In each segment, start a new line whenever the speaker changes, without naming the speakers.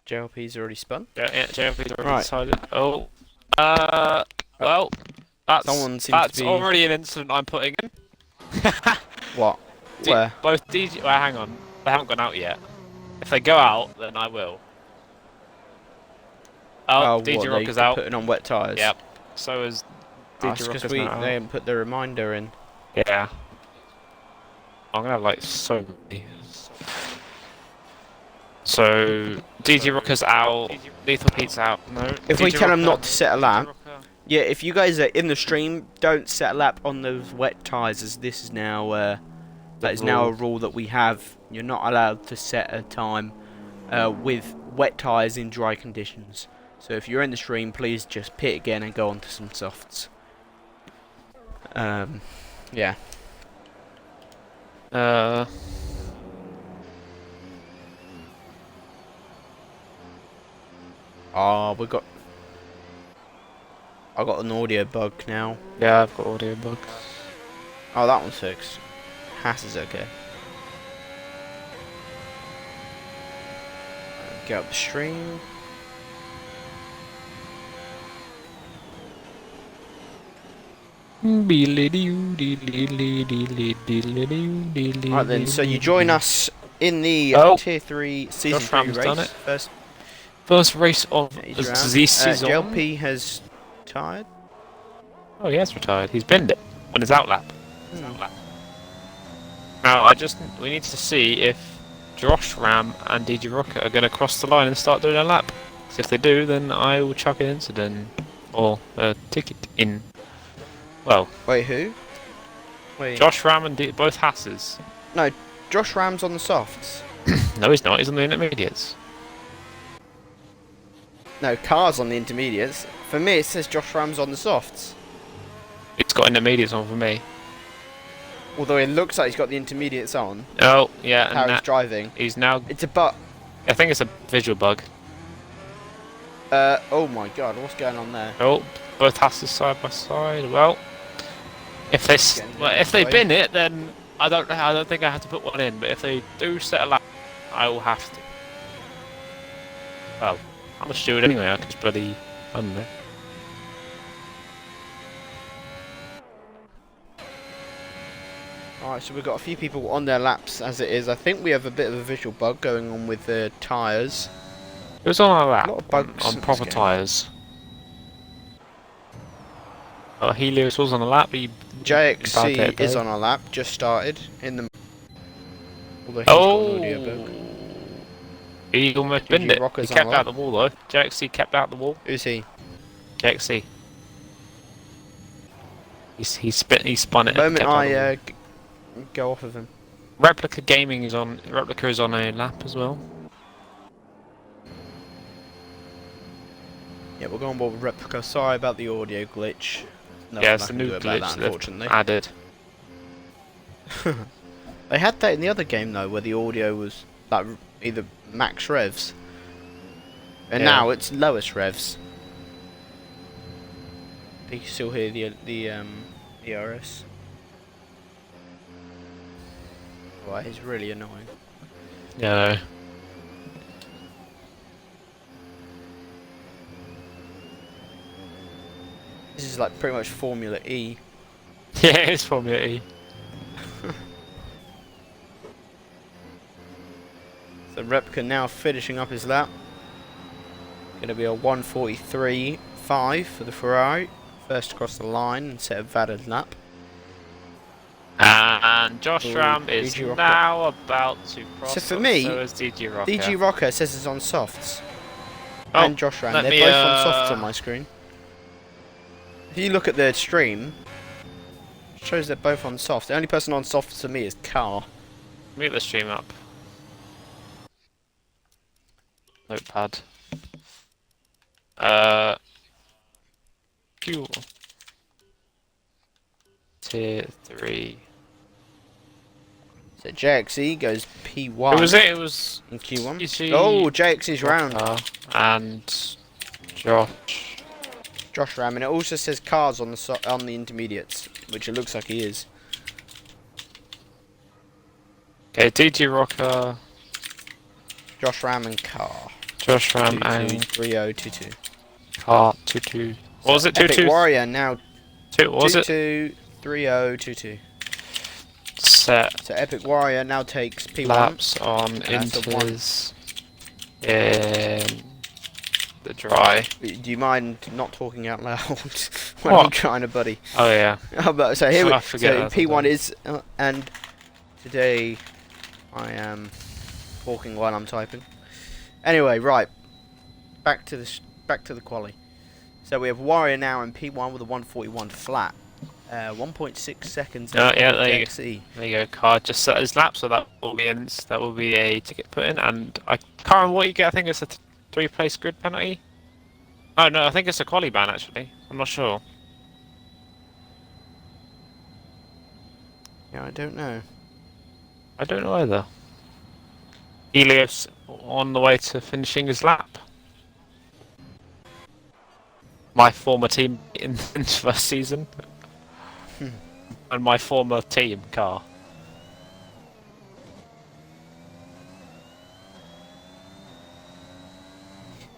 JLP's already spun.
Yeah, JLP's already
Right.
decided. Oh. Well,
Someone seems
that's
to be...
already an incident I'm putting in.
What? Where?
Both DG... Well, hang on. They haven't gone out yet. If they go out, then I will. Oh,
What?
DG Rock
They
is out.
putting on wet tyres?
Yep. So is
That's
DG Rock
because
is now out.
they haven't put the reminder in.
Yeah. I'm gonna have like so many. So DG Rocker's out. Lethal Pete's out. No.
If we
DG
tell them
Rocker,
not to set a
DG
lap,
Rocker.
yeah, if you guys are in the stream, don't set a lap on those wet tyres, as this is now that is now a rule that we have. You're not allowed to set a time with wet tyres in dry conditions. So if you're in the stream, please just pit again and go on to some softs. Yeah. Oh, I got an audio bug now.
Yeah, I've got audio bug.
Oh, that one's fixed. Hass is okay. Get up the stream. Right then, so you join us in the Tier 3 Season 3 race.
Done it.
First
race of the season.
JLP has tired.
Oh, he has retired. He's binned it on his outlap. Now, we need to see if Josh Ram and DG Rocket are going to cross the line and start doing a lap. So if they do, then I will chuck an incident or a ticket in. Well,
wait, who? Wait.
Josh Ram and both Hasses.
No, Josh Ram's on the softs.
No, he's not. He's on the intermediates.
No, Car's on the intermediates. For me, it says Josh Ram's on the softs.
It's got intermediates on for me.
Although it looks like he's got the intermediates on.
Oh, yeah.
How he's driving.
He's now...
It's a bug.
I think it's a visual bug.
Oh my god, what's going on there?
Oh, both Hasses side by side. Well, if they bin it, then I don't think I have to put one in. But if they do set a lap, I will have to. Well, I'm a steward anyway. I can just bloody... I don't know.
Alright, so we've got a few people on their laps as it is. I think we have a bit of a visual bug going on with the tyres.
It was on our lap,
a lot of bugs
on proper tyres. Oh, Helios was on the lap,
JXC is on our lap, just started in the... Although he's got an audio bug.
He almost binned it. He kept out the wall though. JXC kept out the wall.
Who's he?
JXC. He spun it.
The moment I go off of him.
Replica Gaming is on. Replica is on a lap as well.
Yeah, we're going on board with Replica. Sorry about the audio glitch. No,
yeah, it's the new glitch
that, unfortunately.
Added.
They had that in the other game though, where the audio was like either max revs, and now it's lowest revs. You can still hear the ERS. Well, he's really annoying.
Yeah.
This is like pretty much Formula E.
Yeah, it's Formula E.
So Replica now finishing up his lap. Going to be a 1:43.5 for the Ferrari. First across the line and set a valid lap.
And Josh Ram is now about to cross.
So for me,
so is DG Rocker.
DG Rocker says it's on softs.
Oh,
and Josh Ram, they're both on softs on my screen. If you look at the stream, it shows they're both on softs. The only person on softs to me is Car.
Move the stream up. Notepad. Fuel. Tier 3.
So JXE goes P1.
It was
in Q1. Oh, JXE's round.
And
Josh Ram, and it also says Cars on the intermediates, which it looks like he is.
Okay, DG Rocker.
Josh Ram and Car.
Josh Ram and
3022.
Car 22. What was it? 22?
Epic Warrior now
2. What was it?
223022.
Set
So Epic Warrior now takes P1.
laps on
that's a one.
Inters in the dry.
Do you mind not talking out loud when
What?
I'm trying to, buddy?
Oh yeah.
So here
I forget
so
that
P1 is, and today I am talking while I'm typing. Anyway, right. Back to the quali. So we have Warrior now in P1 with a 141 flat. 1.6 seconds.
Yeah, there you
XE.
There you go. Car just set his lap, so that will be a ticket put in, and I can't remember what you get. I think it's a 3-place grid penalty. Oh no, I think it's a quali ban actually. I'm not sure.
Yeah, I don't know.
I don't know either. Helios on the way to finishing his lap. My former team in his first season. And my former team car.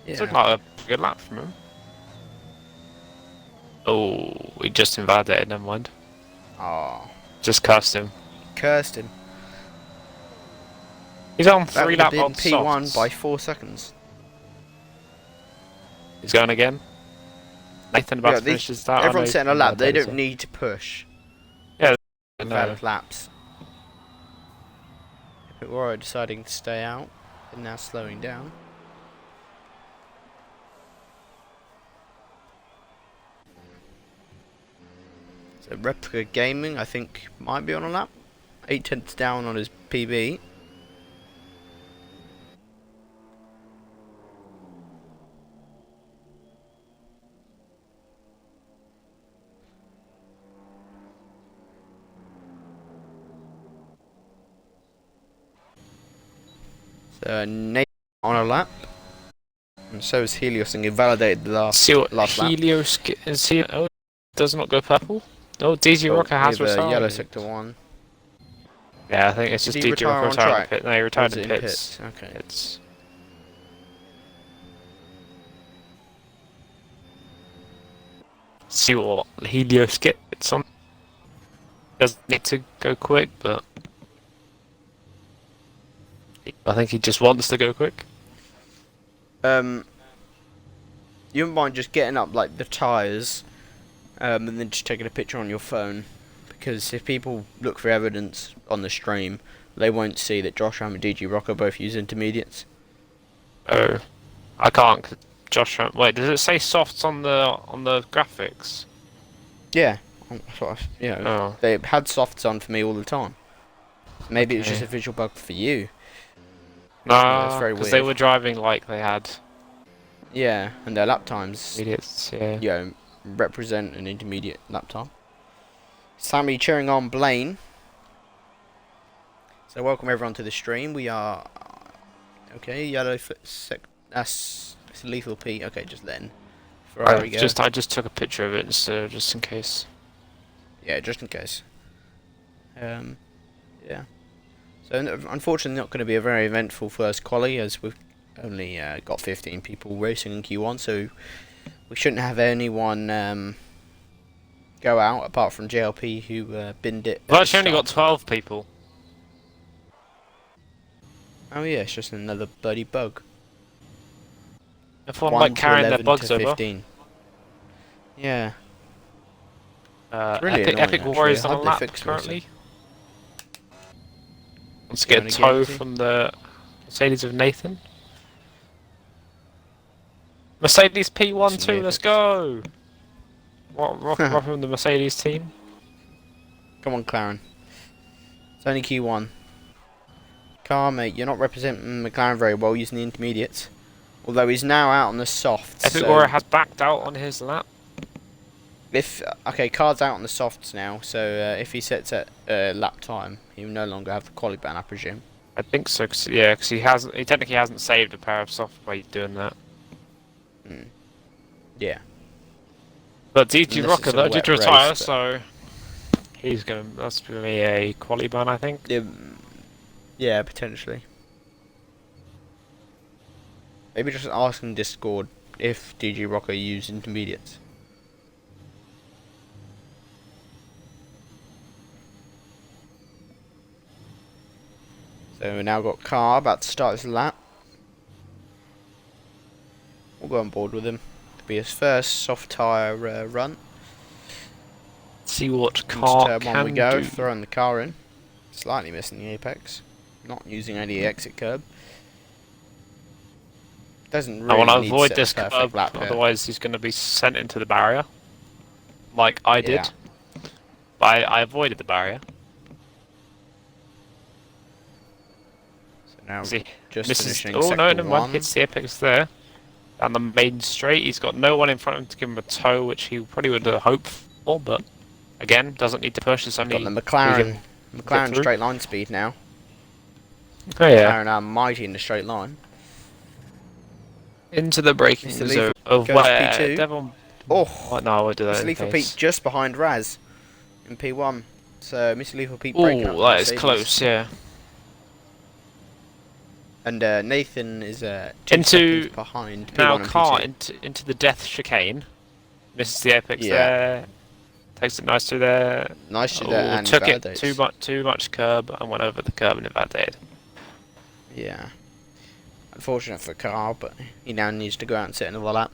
Yeah.
It's looking like a good lap from him. Oh, we just invalidated, never mind.
Oh,
Just cursed him.
cursed him.
He's on
That
3
would have
lap
been
on
P1
softs.
by 4 seconds.
He's going again. Nathan about to finish his start.
Everyone's setting a lap. They don't need to push.
No.
Valid laps. Epic Warrior deciding to stay out and now slowing down. So Replica Gaming, I think, might be on a lap. 8/10 down on his PB. So Nate on a lap, and so is Helios, and he validated the last lap.
Helios is he? Oh, does not go purple. Oh, DG Rocker has
with
retired.
yellow sector 1.
Yeah, I think it's
Did
just
he
DG
retire
Rocker
on
retired in
track?
pit. No, he
Or
retired
was
in
it in
pits.
Okay.
It's see what Helios gets on. Doesn't need to go quick, but I think he just wants to go quick.
You wouldn't mind just getting up like the tyres, and then just taking a picture on your phone, because if people look for evidence on the stream, they won't see that Josh Ram and DG Rocker both use intermediates.
Oh, I can't. Josh, wait, does it say softs on the graphics?
Yeah,
Oh,
they had softs on for me all the time. Maybe it was just
Okay.
a visual bug for you.
no,
very
because they
weird.
were driving like they had
Yeah, and their lap times,
idiots. Yeah.
represent an intermediate lap time. Sammy cheering on Blaine. So welcome everyone to the stream. We are okay. Yellow that's it's Lethal Pete. Okay, just then. Ferrari go.
I just took a picture of it, so just in case.
Yeah, just in case. Yeah. So unfortunately, not going to be a very eventful first quali, as we've only got 15 people racing in Q1, so we shouldn't have anyone go out apart from JLP, who binned it.
We've actually only got 12 people.
Oh yeah, it's just another bloody bug.
Everyone
1
like
to
carrying their
11
bugs
to
over.
15. Yeah. Really
Epic
annoying,
Warriors
actually. I
on a
hope they
lap
fix it.
currently. Let's
Going
get a tow
again,
from the Mercedes of Nathan. Mercedes P1
Some
2, let's
epics.
go! Rock from the Mercedes team.
Come on, McLaren. It's only Q1. Car, mate, you're not representing McLaren very well using the intermediates. Although he's now out on the softs.
Epic
so
Warrior has backed out on his lap.
okay, Car's out on the softs now, so if he sets at lap time, he will no longer have the quali ban, I presume.
I think so, cause he technically hasn't saved a pair of soft by doing that.
Yeah.
But DG
Unless
Rocker
it's a
though
wet
did
race,
retire,
but-
so that's gonna be a quali ban, I think.
Yeah, potentially. Maybe just ask in Discord if DG Rocker used intermediates. So we now got Car about to start his lap. We'll go on board with him. It'll be his first soft tyre run.
See what
Into
car
turn
can
one we go,
do.
throwing the car in. Slightly missing the apex. Not using any exit curb. Doesn't really
I want to
need
avoid
set
this
the perfect
curb,
lap here.
otherwise he's going to be sent into the barrier. Like I did.
Yeah.
But I avoided the barrier.
So now
See,
just
misses.
finishing
Oh
sector
no, never mind.
one.
Hits the apex there. Down the main straight, he's got no one in front of him to give him a tow, which he probably would have hoped for, but again, doesn't need to push. It's only
Got the
we
McLaren
can get through.
straight line speed now.
Oh yeah,
McLaren are mighty in the straight line.
into the braking
Mr.
zone
Lethal
of
goes
where
P2.
Devon.
Oh,
No, I won't do that.
Mr.
in
Lethal
case.
Pete just behind Raz in P1. So Mr. Lethal Pete
Oh,
breaking up.
that is
Mercedes.
close. Yeah.
And Nathan is 2
Into
seconds behind P1
now
and
car
P2.
into the death chicane. Misses the apex
Yeah.
there. Takes it nice through there.
Nice to that and
took it
validates.
too much curb and went over the curb and invalidated.
Yeah. Unfortunate for Carl, but he now needs to go out and sit another lap.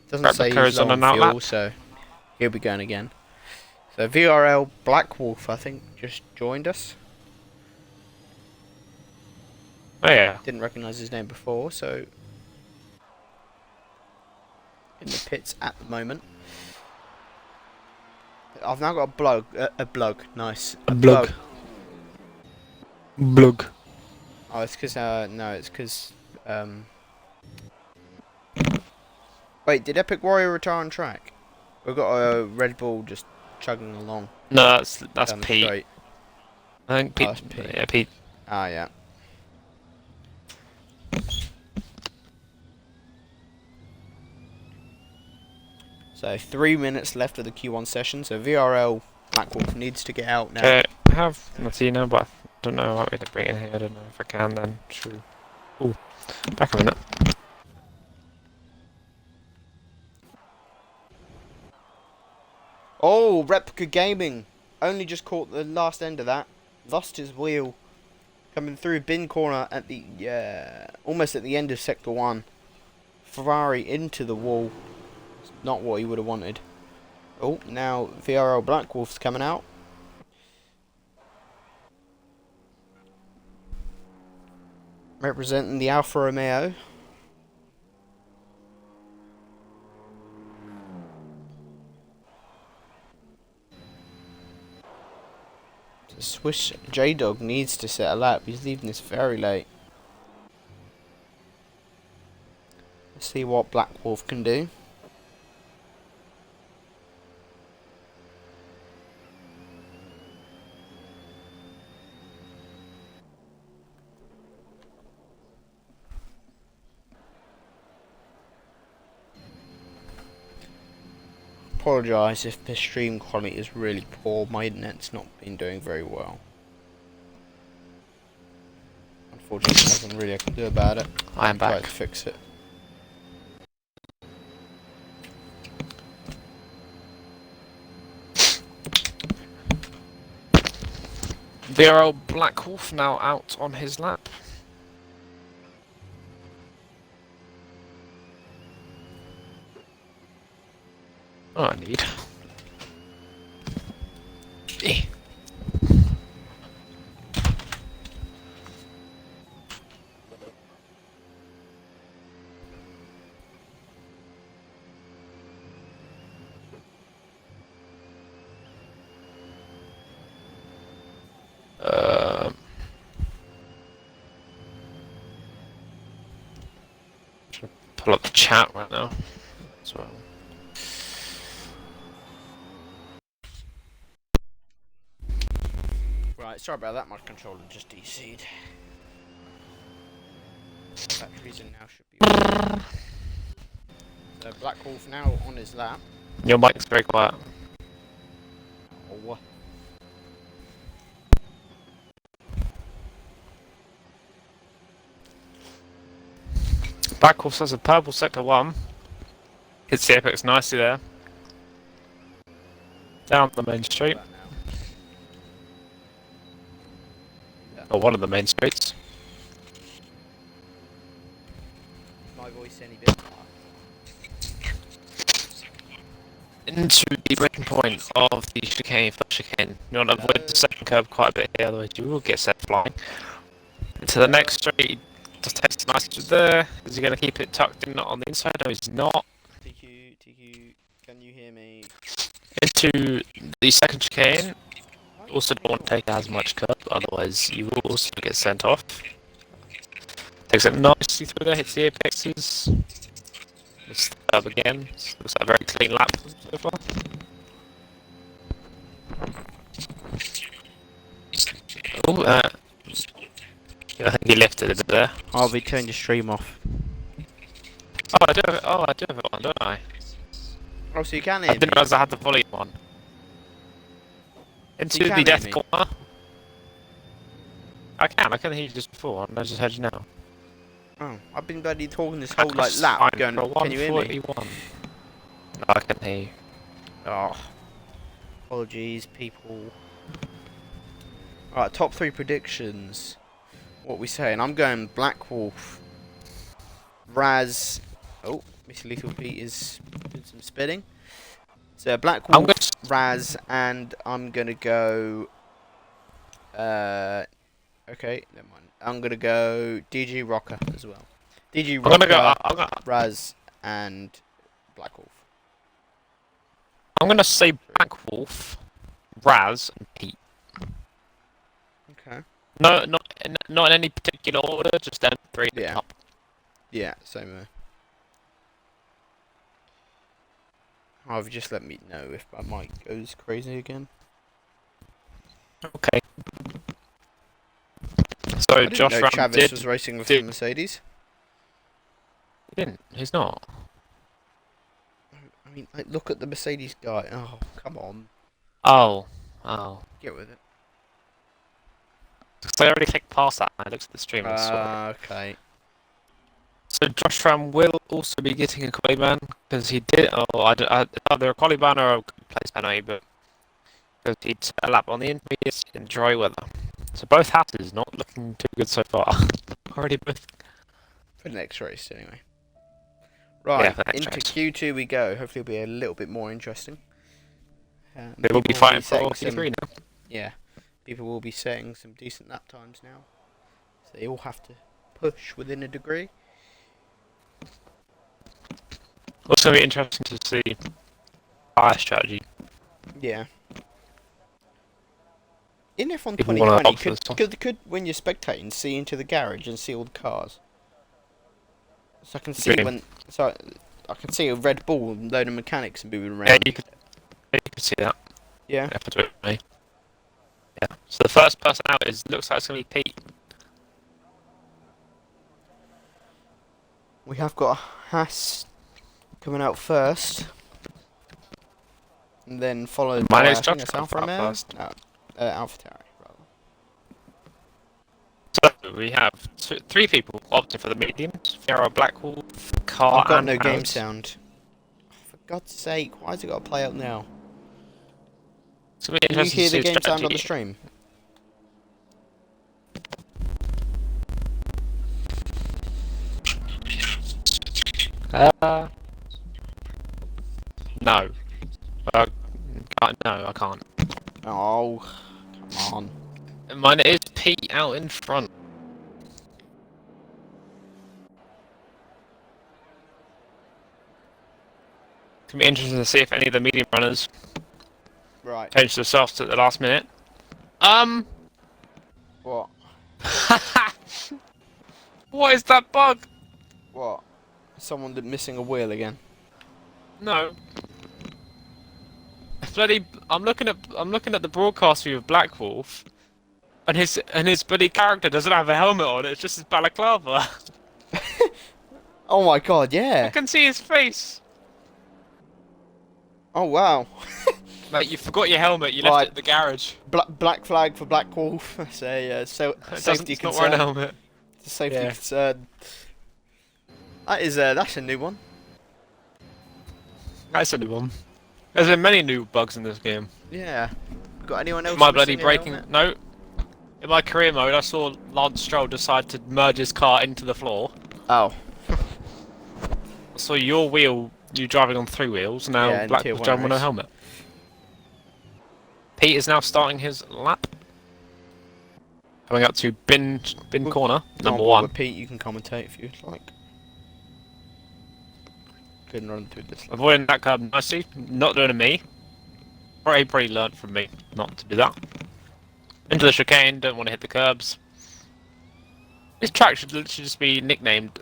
Doesn't say
Replica
he's
is on
low
an
on
outlap.
fuel, so he'll be going again. So VRL Black Wolf, I think, just joined us.
Oh yeah.
Didn't recognise his name before, so in the pits at the moment. I've now got a blug, nice.
A blug. Blug.
Oh, it's because, no, it's because, wait, did Epic Warrior retire on track? We've got a Red Bull just chugging along.
No, that's
down the
Pete.
straight.
I think Pete.
that's Pete.
Yeah, Pete.
Ah, yeah. So 3 minutes left of the Q1 session. So VRL Black Wolf needs to get out now.
I have Martina, but I don't know. I might be able to bring it in here. I don't know if I can then. True. Oh, back a minute.
Oh, Replica Gaming. Only just caught the last end of that. Lost his wheel. Coming through bin corner at the almost at the end of sector 1. Ferrari into the wall. It's not what he would have wanted. Oh, now VRL Black Wolf's coming out. Representing the Alfa Romeo. The Swiss J-Dog needs to set a lap. He's leaving this very late. Let's see what Black Wolf can do. Apologise if the stream quality is really poor. My internet's not been doing very well. Unfortunately, nothing really I can do about it.
I am
Try
back.
to fix it.
VRL Black Wolf now out on his lap. Oh, I need. Eh. Should pull up the chat right now as well.
Right, sorry about that. My controller just DC'd. Batteries in now should be. So Black Wolf now on his lap.
Your mic's very quiet.
Oh.
Black Horse has a purple sector 1. Hits the apex nicely there. Down the main street. Or one of the main streets.
My voice any bit?
Into the breaking point of the chicane, first chicane. You want to avoid the second curve quite a bit here, otherwise you will get set flying. Into the next street, just takes it nice to there. Is he going to keep it tucked in on the inside? No, he's not.
TQ, can you hear me?
Into the second chicane. Also don't want to take as much curve, otherwise you will also get sent off. Takes it nicely through there, hits the apexes. It's the curve again. Looks like a very clean lap so far. Oh, yeah, I think he lifted it there.
Harvey, turn your stream off.
Oh, I do have it on, don't I?
Oh, so you can hear
I didn't
me?
realise I had the volume on. Into
you
the
can
death
hear me?
corner. I can hear you just before, and I just heard you now.
Oh, I've been bloody talking this whole like lap going, can you hear me?
No, I can hear you.
Oh, apologies, people. Alright, top 3 predictions. What we saying? I'm going Black Wolf, Raz. Oh, Mr. Lethal Pete is doing some spitting. So Black Wolf, Raz, and I'm gonna go. Okay, never mind. I'm gonna go DG Rocker as well. DG Rocker, Raz, and Black Wolf.
I'm gonna say Black Wolf, Raz, and Pete.
Okay.
No, not in any particular order, just them 3 at the top.
Yeah, same here. I've just let me know if my mic goes crazy again.
Okay. So
I didn't
Josh
know
Ram
Travis was racing with the Mercedes.
He didn't. He's not.
I mean, like, look at the Mercedes guy. Oh, come on.
Oh.
Get with it.
So I already clicked past that and I looked at the stream and saw it.
Okay.
So Josh Ram will also be getting a quali ban because he did. Either a quali ban or a place ban, but because he'd set a lap on the intermediates in dry weather. So both houses not looking too good so far. Already both.
For the next race, anyway. Right,
Yeah,
into Q2 we go. Hopefully it'll be a little bit more interesting.
They will be fighting for Q3 now.
Yeah, people will be setting some decent lap times now. So they all have to push within a degree.
Also going to be interesting to see our strategy.
Yeah. In F1 2020, could when you're spectating, see into the garage and see all the cars. So I can see I can see a Red Bull and a load of mechanics moving around.
Yeah, you could see that.
Yeah.
Yeah. So the first person out looks like it's going to be Pete.
We have got a Haas coming out first, and then followed by I think it's Alfa Romeo. No, AlphaTauri rather.
So we have 3 people opting for the mediums. Fiero, Black Wolf, Car,
I've got
and
no game
House.
sound. For God's sake, why has it got to play out now?
So
can you hear the game sound on the stream?
No. No, I can't.
Oh, come on.
Mine is Pete out in front. It's going to be interesting to see if any of the medium runners change themselves at the last minute.
What?
What is that bug?
What? Someone missing a wheel again?
No. Bloody! I'm looking at the broadcast view of Black Wolf, and his bloody character doesn't have a helmet on. It's just his balaclava.
Oh my God! Yeah.
I can see his face.
Oh wow.
Mate, you forgot your helmet. You left it at the garage.
Black flag for Black Wolf. Say safety concern.
Not wearing a helmet.
It's a safety concern. That's a new one.
That's a new one. There's been many new bugs in this game.
Yeah. Got anyone else?
My bloody
missing a
braking.
helmet?
No. In my career mode, I saw Lance Stroll decide to merge his car into the floor.
Oh.
I saw your wheel, you driving on 3 wheels, now
Yeah, in
Black
tier
was
one
driving with no
race.
helmet. Pete is now starting his lap. Coming up to bin corner, number 1.
With Pete, you can commentate if you'd like. Good run through this.
Avoiding that curb nicely, not doing a me. Probably learnt from me not to do that. Into the chicane, don't want to hit the curbs. This track should literally just be nicknamed.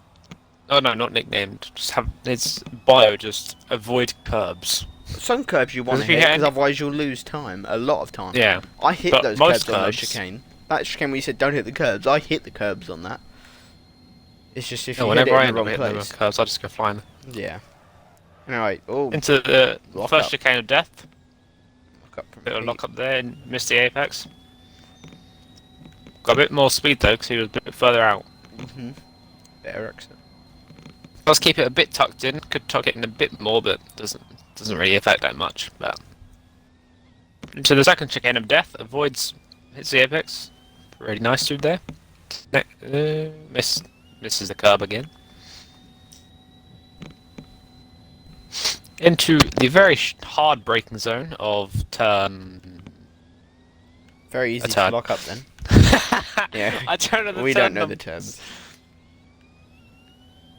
Oh no, not nicknamed. Just have its bio just avoid curbs.
Some curbs you want to
If you
hit
hit
because
any-
otherwise you'll lose time. A lot of time.
Yeah.
I hit
But
those
most
curbs on the
curbs-
chicane. That chicane where you said don't hit the curbs, I hit the curbs on that. It's just if you
No,
hit it
whenever I
in
end
the
up
wrong
hitting the
place.
curbs, I just go flying.
Yeah. Alright, oh,
Into the
Lock
first
up.
chicane of death.
lock up from
Bit of
Pete.
lock up there and missed the apex. Got a bit more speed though, because he was a bit further out.
Better exit.
Let's keep it a bit tucked in. Could tuck it in a bit more, but doesn't really affect that much. But into the second chicane of death, avoids hits the apex. Really nice dude there. Misses the curb again. Into the very hard braking zone of turn.
Very easy to
turn.
lock up then. Yeah.
I don't know the
We
turn
don't know the
numbers.
terms.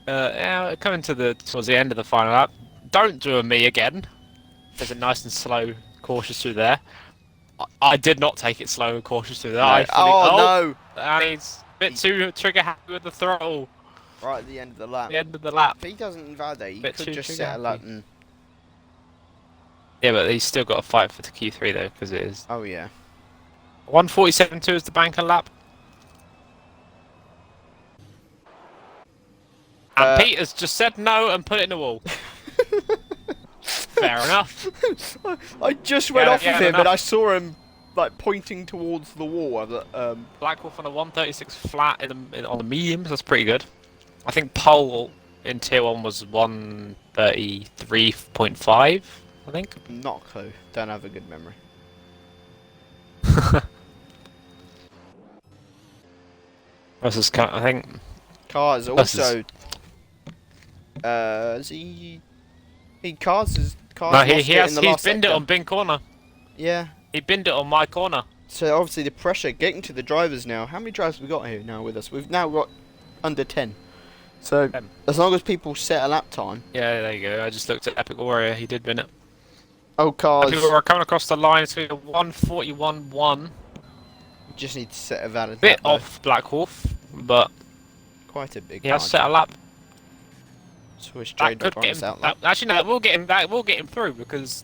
Yeah, coming towards the end of the final lap. Don't do a me again. There's a nice and slow, cautious through there. I did not take it slow and cautious through there. I fully,
No!
and he's a bit too trigger happy with the throttle.
Right at the end of the lap.
The end of the lap.
If he doesn't invalidate, he
Bit
could
too
just
trigger
settle up
happy.
and...
Yeah, but he's still got to fight for the Q3 though, because it is
Oh yeah.
1:47.2 is the banker lap. And Pete has just said no and put it in the wall. Fair enough.
I just went
Yeah,
off
yeah,
of him
enough.
and I saw him like pointing towards the wall. I was like,
Black Wolf on a 136 flat on the mediums. That's pretty good. I think pole in tier 1 was 133.5. I think.
not a clue. Don't have a good memory.
Versus, I think.
Cars
Versus-
also. Is he? Cars
No,
lost
he
it
has.
in the
He's
last
binned it
sector.
on bin corner.
Yeah.
He binned it on my corner.
So obviously the pressure getting to the drivers now. How many drivers have we got here now with us? We've now got under 10. So
10.
as long as people set a lap time.
Yeah, there you go. I just looked at Epic Warrior. He did bin it.
Oh, cars.
People are coming across the line. It's going to be a 141.1.
Just need to set a valid
Bit
lap, though.
off Black Wolf, but
Quite a big
he has
margin.
set a lap.
Switch
That
trade
could
on
get
his
him.
outlap.
Actually, no, we'll get him. We'll get him through because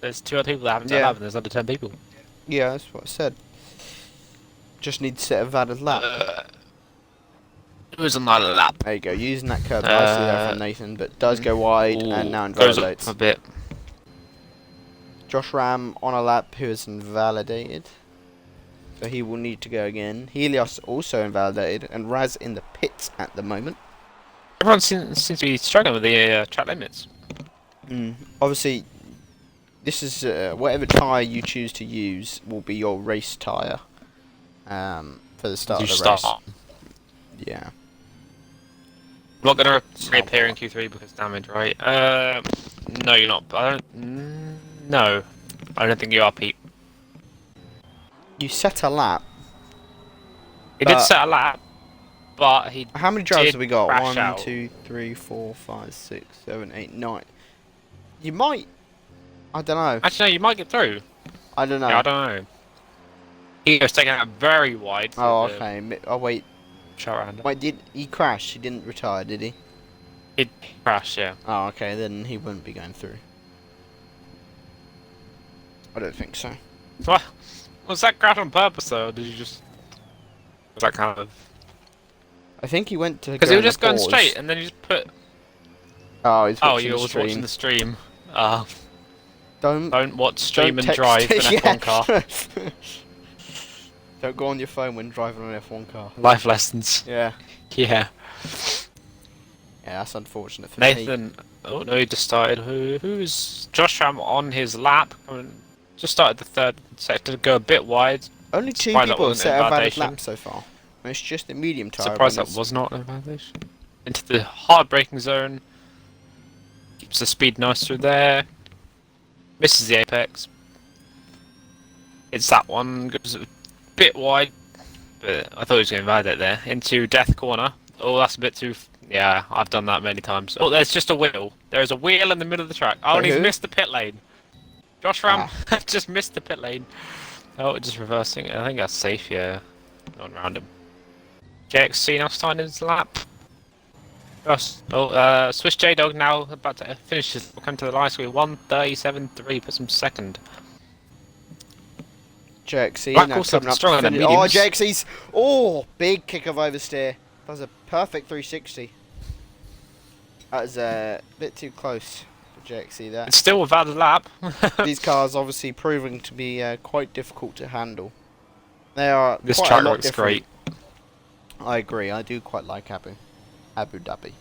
there's 2 other people that haven't done
Yeah.
that, and there's under 10 people.
Yeah, that's what I said. Just need to set a valid lap.
It was another lap.
There you go, using that curve nicely there from Nathan, but does go wide and now
Goes up
invalidates.
a bit.
Josh Ram on a lap who is invalidated. So he will need to go again. Helios also invalidated, and Raz in the pits at the moment.
Everyone seems to be struggling with the track limits.
Obviously, this is whatever tyre you choose to use will be your race tyre for the start
You
of the
start.
race. Yeah.
I'm not going to reappear in Q3 because damage, right? No, you're not. I don't. No, I don't think you are, Pete.
You set a lap.
He did
But-
set a lap, but he.
How many drivers
did
have we got?
crash
1,
out.
2, 3, 4, 5, 6, 7, 8, 9. You might. I don't know.
Actually, no, you might get through.
I don't know.
Yeah, I don't know. He was taking out very wide. For
Oh,
the
okay. Oh, wait.
shot round.
Wait, did he crash? He didn't retire, did he?
He'd crash, yeah.
Oh, okay. Then he wouldn't be going through. I don't think so.
What? Was that crash on purpose though, or did you just? Was that kind of?
I think he went to.
Because
go
he
on
was just
the
going
pause.
straight, and then you just put.
Oh, he's watching
Oh, you
the
was
stream.
watching the stream.
Don't
Don't stream and
text-
drive in an
Yeah.
F1 car.
Don't go on your phone when driving an F1 car.
Life lessons.
Yeah.
Yeah.
Yeah, that's unfortunate for me.
Nathan. Oh no, he just started. Who's Josh Ram on his lap? Just started the third sector to go a bit wide.
Only 2
Surprised that
people have
wasn't
set a valid
invalidation.
lap so far. It's just the medium tire.
Surprised that was not an invalidation. Into the hard braking zone. Keeps the speed nice through there. Misses the apex. It's that one. Goes a bit wide. But I thought he was going to invalidate there. Into death corner. Oh, that's a bit too... Yeah, I've done that many times. Oh, there's just a wheel. There's a wheel in the middle of the track. Oh, and he's missed the pit lane. Josh Ram just missed the pit lane. Oh, just reversing. I think that's safe, yeah. Going around him. JXC now starting his lap. Just, Swiss J-Dog now about to finish his... Come to the line screen. 1:37.3, puts him second.
JXC
Black
now
also
coming up.
stronger than
Oh,
mediums.
JXC's... Oh, big kick of oversteer. That was a perfect 360. That was a bit too close for JXC there.
It's still a valid lap.
These cars obviously proving to be quite difficult to handle. They are
This
quite
track
a lot
looks
different.
great.
I agree. I do quite like Abu Dhabi.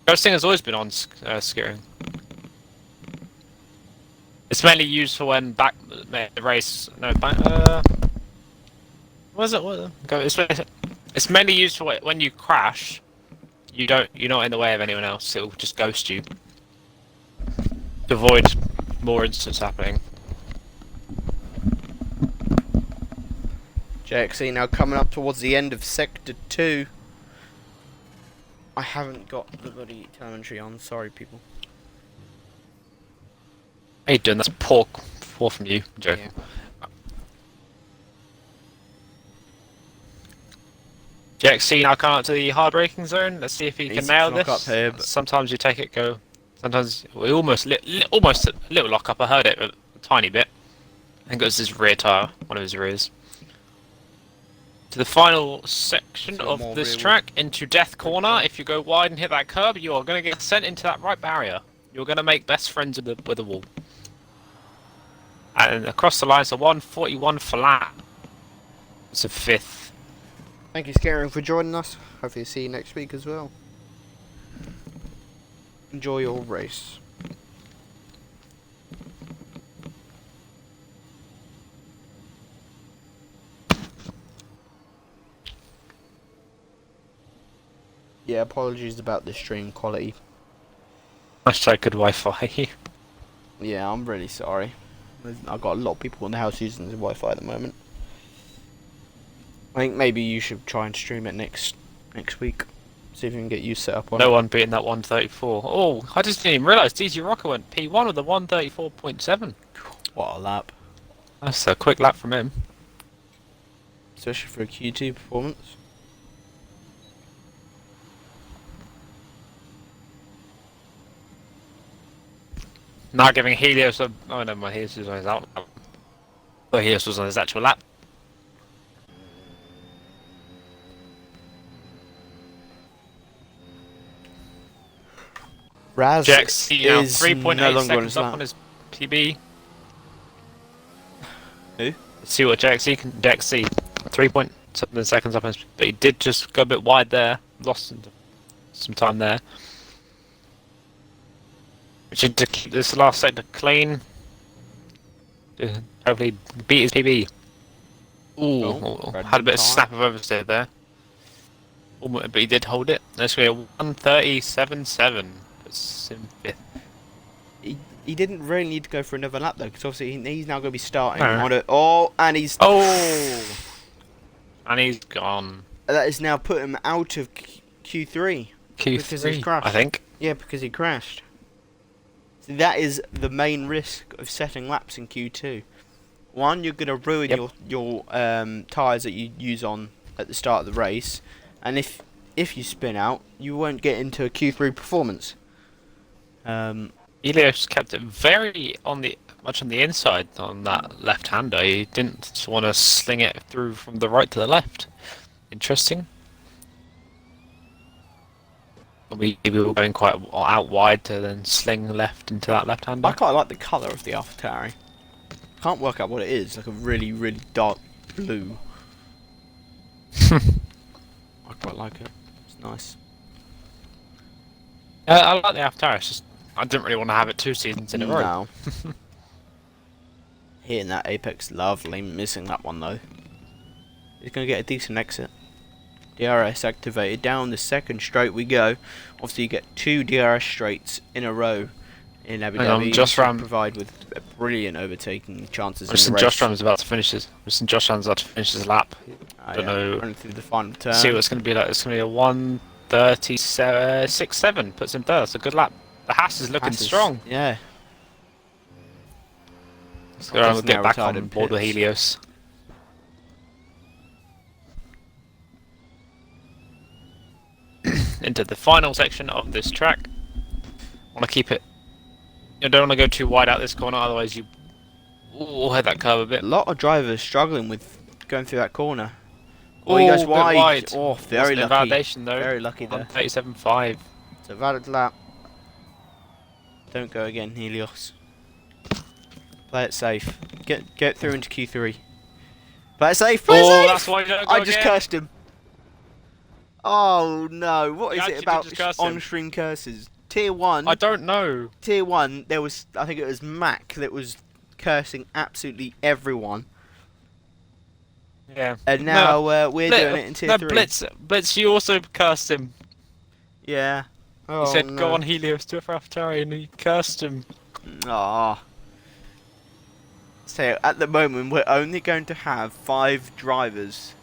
First thing has always been on skiering. It's mainly used for when back the race. No, back. What is it? What? Go. It's mainly used for when you crash. You're not in the way of anyone else. It'll just ghost you to avoid more incidents happening.
JXC now coming up towards the end of Sector 2. I haven't got the bloody telemetry on. Sorry, people.
How you doing? That's poor from you, Joe.
Yeah.
JXC now coming up to the hard braking zone. Let's see if he can
Easy
nail
lock
this.
up here, but...
Sometimes you take it, go. Sometimes we almost a little lock up. I heard it a tiny bit. I think it was his rear tire, one of his rears. To the final section of this track, into Death Corner. If you go wide and hit that curb, you are going to get sent into that right barrier. You're going to make best friends with the wall. And across the line, so 141 flat. It's a 5th.
Thank you, Scaring, for joining us. Hopefully see you next week as well. Enjoy your race. Yeah, apologies about the stream quality.
Hashtag good Wi-Fi.
Yeah, I'm really sorry. I've got a lot of people in the house using the Wi-Fi at the moment. I think maybe you should try and stream it next week. See if you can get you set up on
No one beating that 134. Oh, I just didn't even realise DG Rocker went P1 with the 134.7.
What a lap.
That's a quick lap from him.
Especially for a Q2 performance.
Now giving Helios a... Oh no, my Helios was on his out. Oh, Helios was on his actual lap.
Raz
JXC now
is
3.8
no longer
seconds up
lap.
on his PB.
Who?
Let's see what JXC can... JXC 3.7 seconds up on his... But he did just go a bit wide there. Lost some time there. We should to keep this last sector clean. To hopefully beat his PB. Ooh, had a bit of snap of oversteer there. But he did hold it. Let's go 1:37.7. It's in 5th.
He didn't really need to go for another lap though, because obviously he's now going to be starting
No.
on it. Oh, and he's...
Oh! And he's gone.
That has now put him out of Q3. Because he's
Q3,
crashed.
I think.
Yeah, because he crashed. So that is the main risk of setting laps in Q2. One, you're going to ruin your tyres that you use on at the start of the race, and if you spin out, you won't get into a Q3 performance.
Elios kept it very much on the inside on that left-hander. He didn't want to sling it through from the right to the left. Interesting. We were going quite out wide to then sling left into that left-hander.
I quite like the colour of the AlphaTauri. Can't work out what it is. Like a really, really dark blue. I quite like it. It's nice.
I like the Avatar. It's just I didn't really want to have it 2 seasons in a row.
No. Hitting that apex, lovely. Missing that one though. He's gonna get a decent exit. DRS activated. Down the second straight we go. Obviously, you get 2 DRS straights in a row in Abu Dhabi.
Josh Ram
provide with a brilliant overtaking chances in
Listen,
the race.
Josh Ram's about to finish his. Listen, Josh Ram's about to finish his lap. I don't know.
Running through the final turn.
See what it's going to be like. It's going to be a 1:36.7. Puts him third. It's a good lap. The Haas is looking strong.
Yeah.
So we'll get back on board with Helios. Into the final section of this track. Want to keep it. You don't want to go too wide out this corner, otherwise you will hit that curve a bit.
A lot of drivers struggling with going through that corner. Oh, he goes wide. Oh, very lucky.
Validation though.
Very lucky there.
1:37.5.
It's a valid lap. Don't go again, Helios. Play it safe. Get through into Q3. Play it safe. Play it safe.
That's why you don't go
I just cursed him. Oh no! What is it about on-stream curses? Tier 1.
I don't know.
Tier 1. There was, I think it was Mac that was cursing absolutely everyone.
Yeah.
And now we're doing it in Tier 3.
Blitz, you also cursed him.
Yeah. Oh,
he said,
no.
"Go on, Helios, do it for Aftari," and he cursed him.
Ah. So at the moment we're only going to have 5 drivers.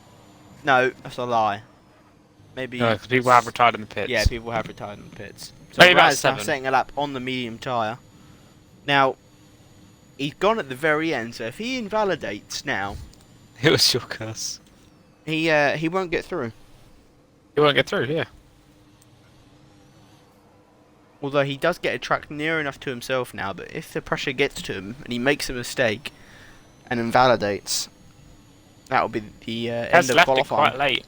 No, that's a lie. Maybe.
No, because people have retired in the pits.
Yeah, people have retired in the pits. So
Maybe about
Raz now
7.
setting a lap on the medium tyre. Now, he's gone at the very end, so if he invalidates now,
It was your curse.
he won't get through.
He won't get through, yeah.
Although he does get a track near enough to himself now, but if the pressure gets to him and he makes a mistake and invalidates, that will be the end of
left
qualifying.
it quite late.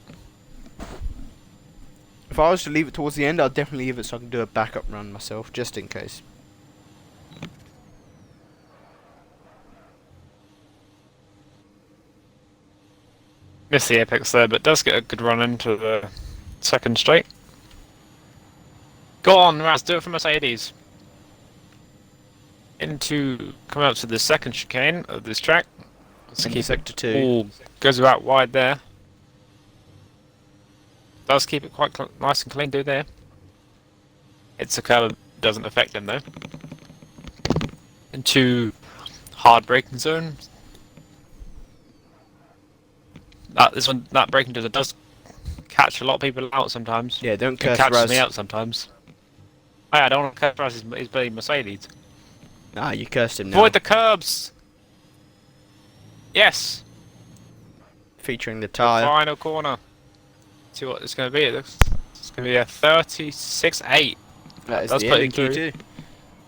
If I was to leave it towards the end, I'd definitely leave it so I can do a backup run myself, just in case.
Missed the apex there, but does get a good run into the second straight. Go on, Raz, do it for Mercedes. Coming up to the second chicane of this track. Let's keep
sector 2.
Ooh, goes about wide there. Does keep it quite nice and clean, do there. It's a curve, doesn't affect him though. Into hard braking zone. That braking zone does catch a lot of people out sometimes.
Yeah, don't
It
curse
catches
Raz.
me out sometimes. Oh, yeah, I don't want to curse Raz, he's bloody Mercedes.
Ah, you cursed him now.
Avoid the curbs! Yes!
Featuring the
The
tyre.
final corner. See what it's going to be. It's going to be a 36.8.
That is
That's
the end of
putting through.
Q2.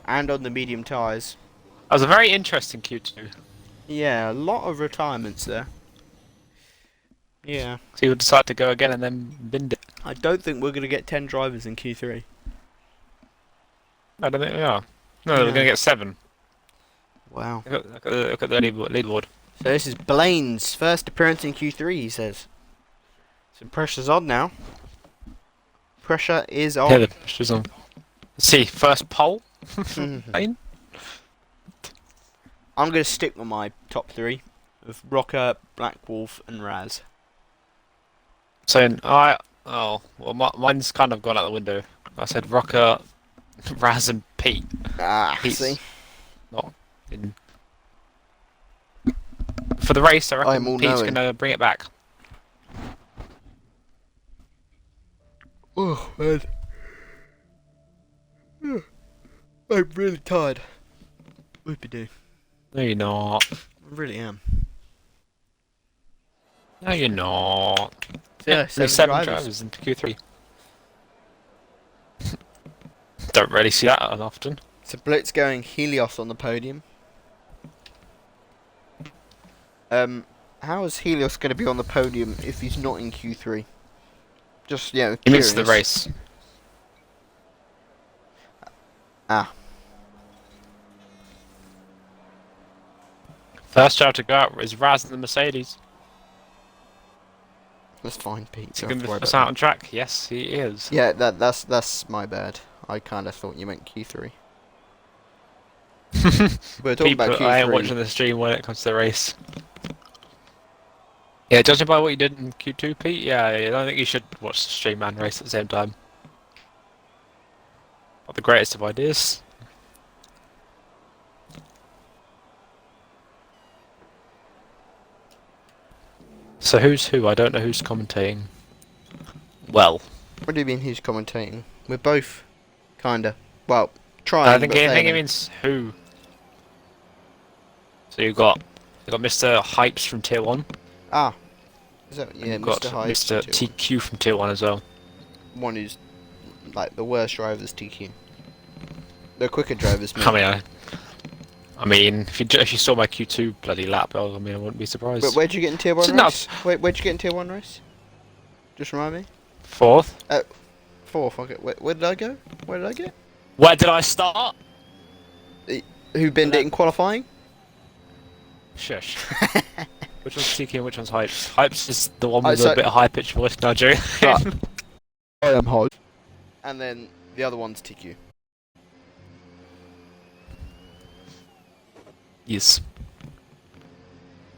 And on the medium tyres.
That was a very interesting Q2.
Yeah, a lot of retirements there. Yeah.
So you'll decide to go again and then bind it.
I don't think we're going to get 10 drivers in Q3.
I don't think we are. No,
Yeah.
we're going to get 7.
Wow.
Look at the leaderboard.
So this is Blaine's first appearance in Q3, he says. So pressure's on now. Pressure is on.
Yeah, the pressure's on. Let's see, first pole. Blaine?
I'm going to stick with my top 3 of Rocker, Black Wolf and Raz.
Saying, mine's kind of gone out the window. I said Rocker, Raz and Pete.
Ah,
Pete's
see?
not in. For the race, I
I'm
reckon
all
Pete's
knowing.
going to bring it back.
Oh, man. I'm really tired. Whoopie-doo.
No, you're not.
I really am.
No, you're not.
Yeah,
There's
7
7 drivers into Q3. Don't really see that often.
So Blitz going Helios on the podium. How is Helios going to be on the podium if he's not in Q3? Just, yeah,
He missed the
curious.
race.
Ah.
First driver to go out is Raz and the Mercedes.
That's fine, Pete.
Is he
Don't
going to
worry
miss
about
out on track? Yes, he is.
that. Yeah, that's my bad. I kind of thought you meant Q3. We're talking about
People, I ain't
Q3.
watching the stream when it comes to the race. Yeah, judging by what you did in Q2, Pete, yeah, I don't think you should watch the stream and race at the same time. Not the greatest of ideas. So who's who? I don't know who's commentating. Well,
What do you mean who's commentating? We're both, kinda. Well, trying.
I think
but
it
failing.
means who. So you've got Mr. Hypes from Tier 1.
Ah. Is that,
And
yeah,
you've got
Mr. Hyde.
Mr. TQ from Tier 1 as well.
One who's like the worst driver's TQ. The quicker drivers.
I mean, if you saw my Q2 bloody lap, I wouldn't be surprised.
But where'd you get in Tier 1
It's
race?
nuts.
Where'd you get in Tier 1 race? Just remind me.
4th.
Fourth. Okay. Where did I go? Where did I get?
Where did I start?
Who binned it in qualifying?
Shush. Which one's TQ and which one's Hypes? Hypes is the one with
so-
a bit of high-pitched voice nudging.
Right. I am hot. And then the other one's TQ.
Yes.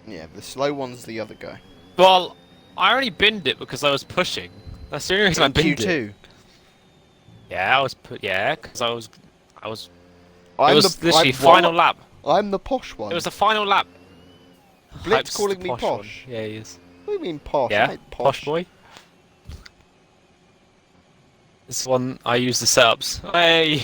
Yeah, the slow one's the other guy.
Well, I only binned it because I was pushing. That's the only reason I binned it.
Q2.
Yeah, because I was.
I'm
It was literally final lap.
I'm the posh one.
It was the final lap.
Blitz
Hype's
calling
the
me
one.
posh.
Yeah, he is.
What do you mean posh? I
Yeah,
ain't
posh boy. This one I use the setups. Hey,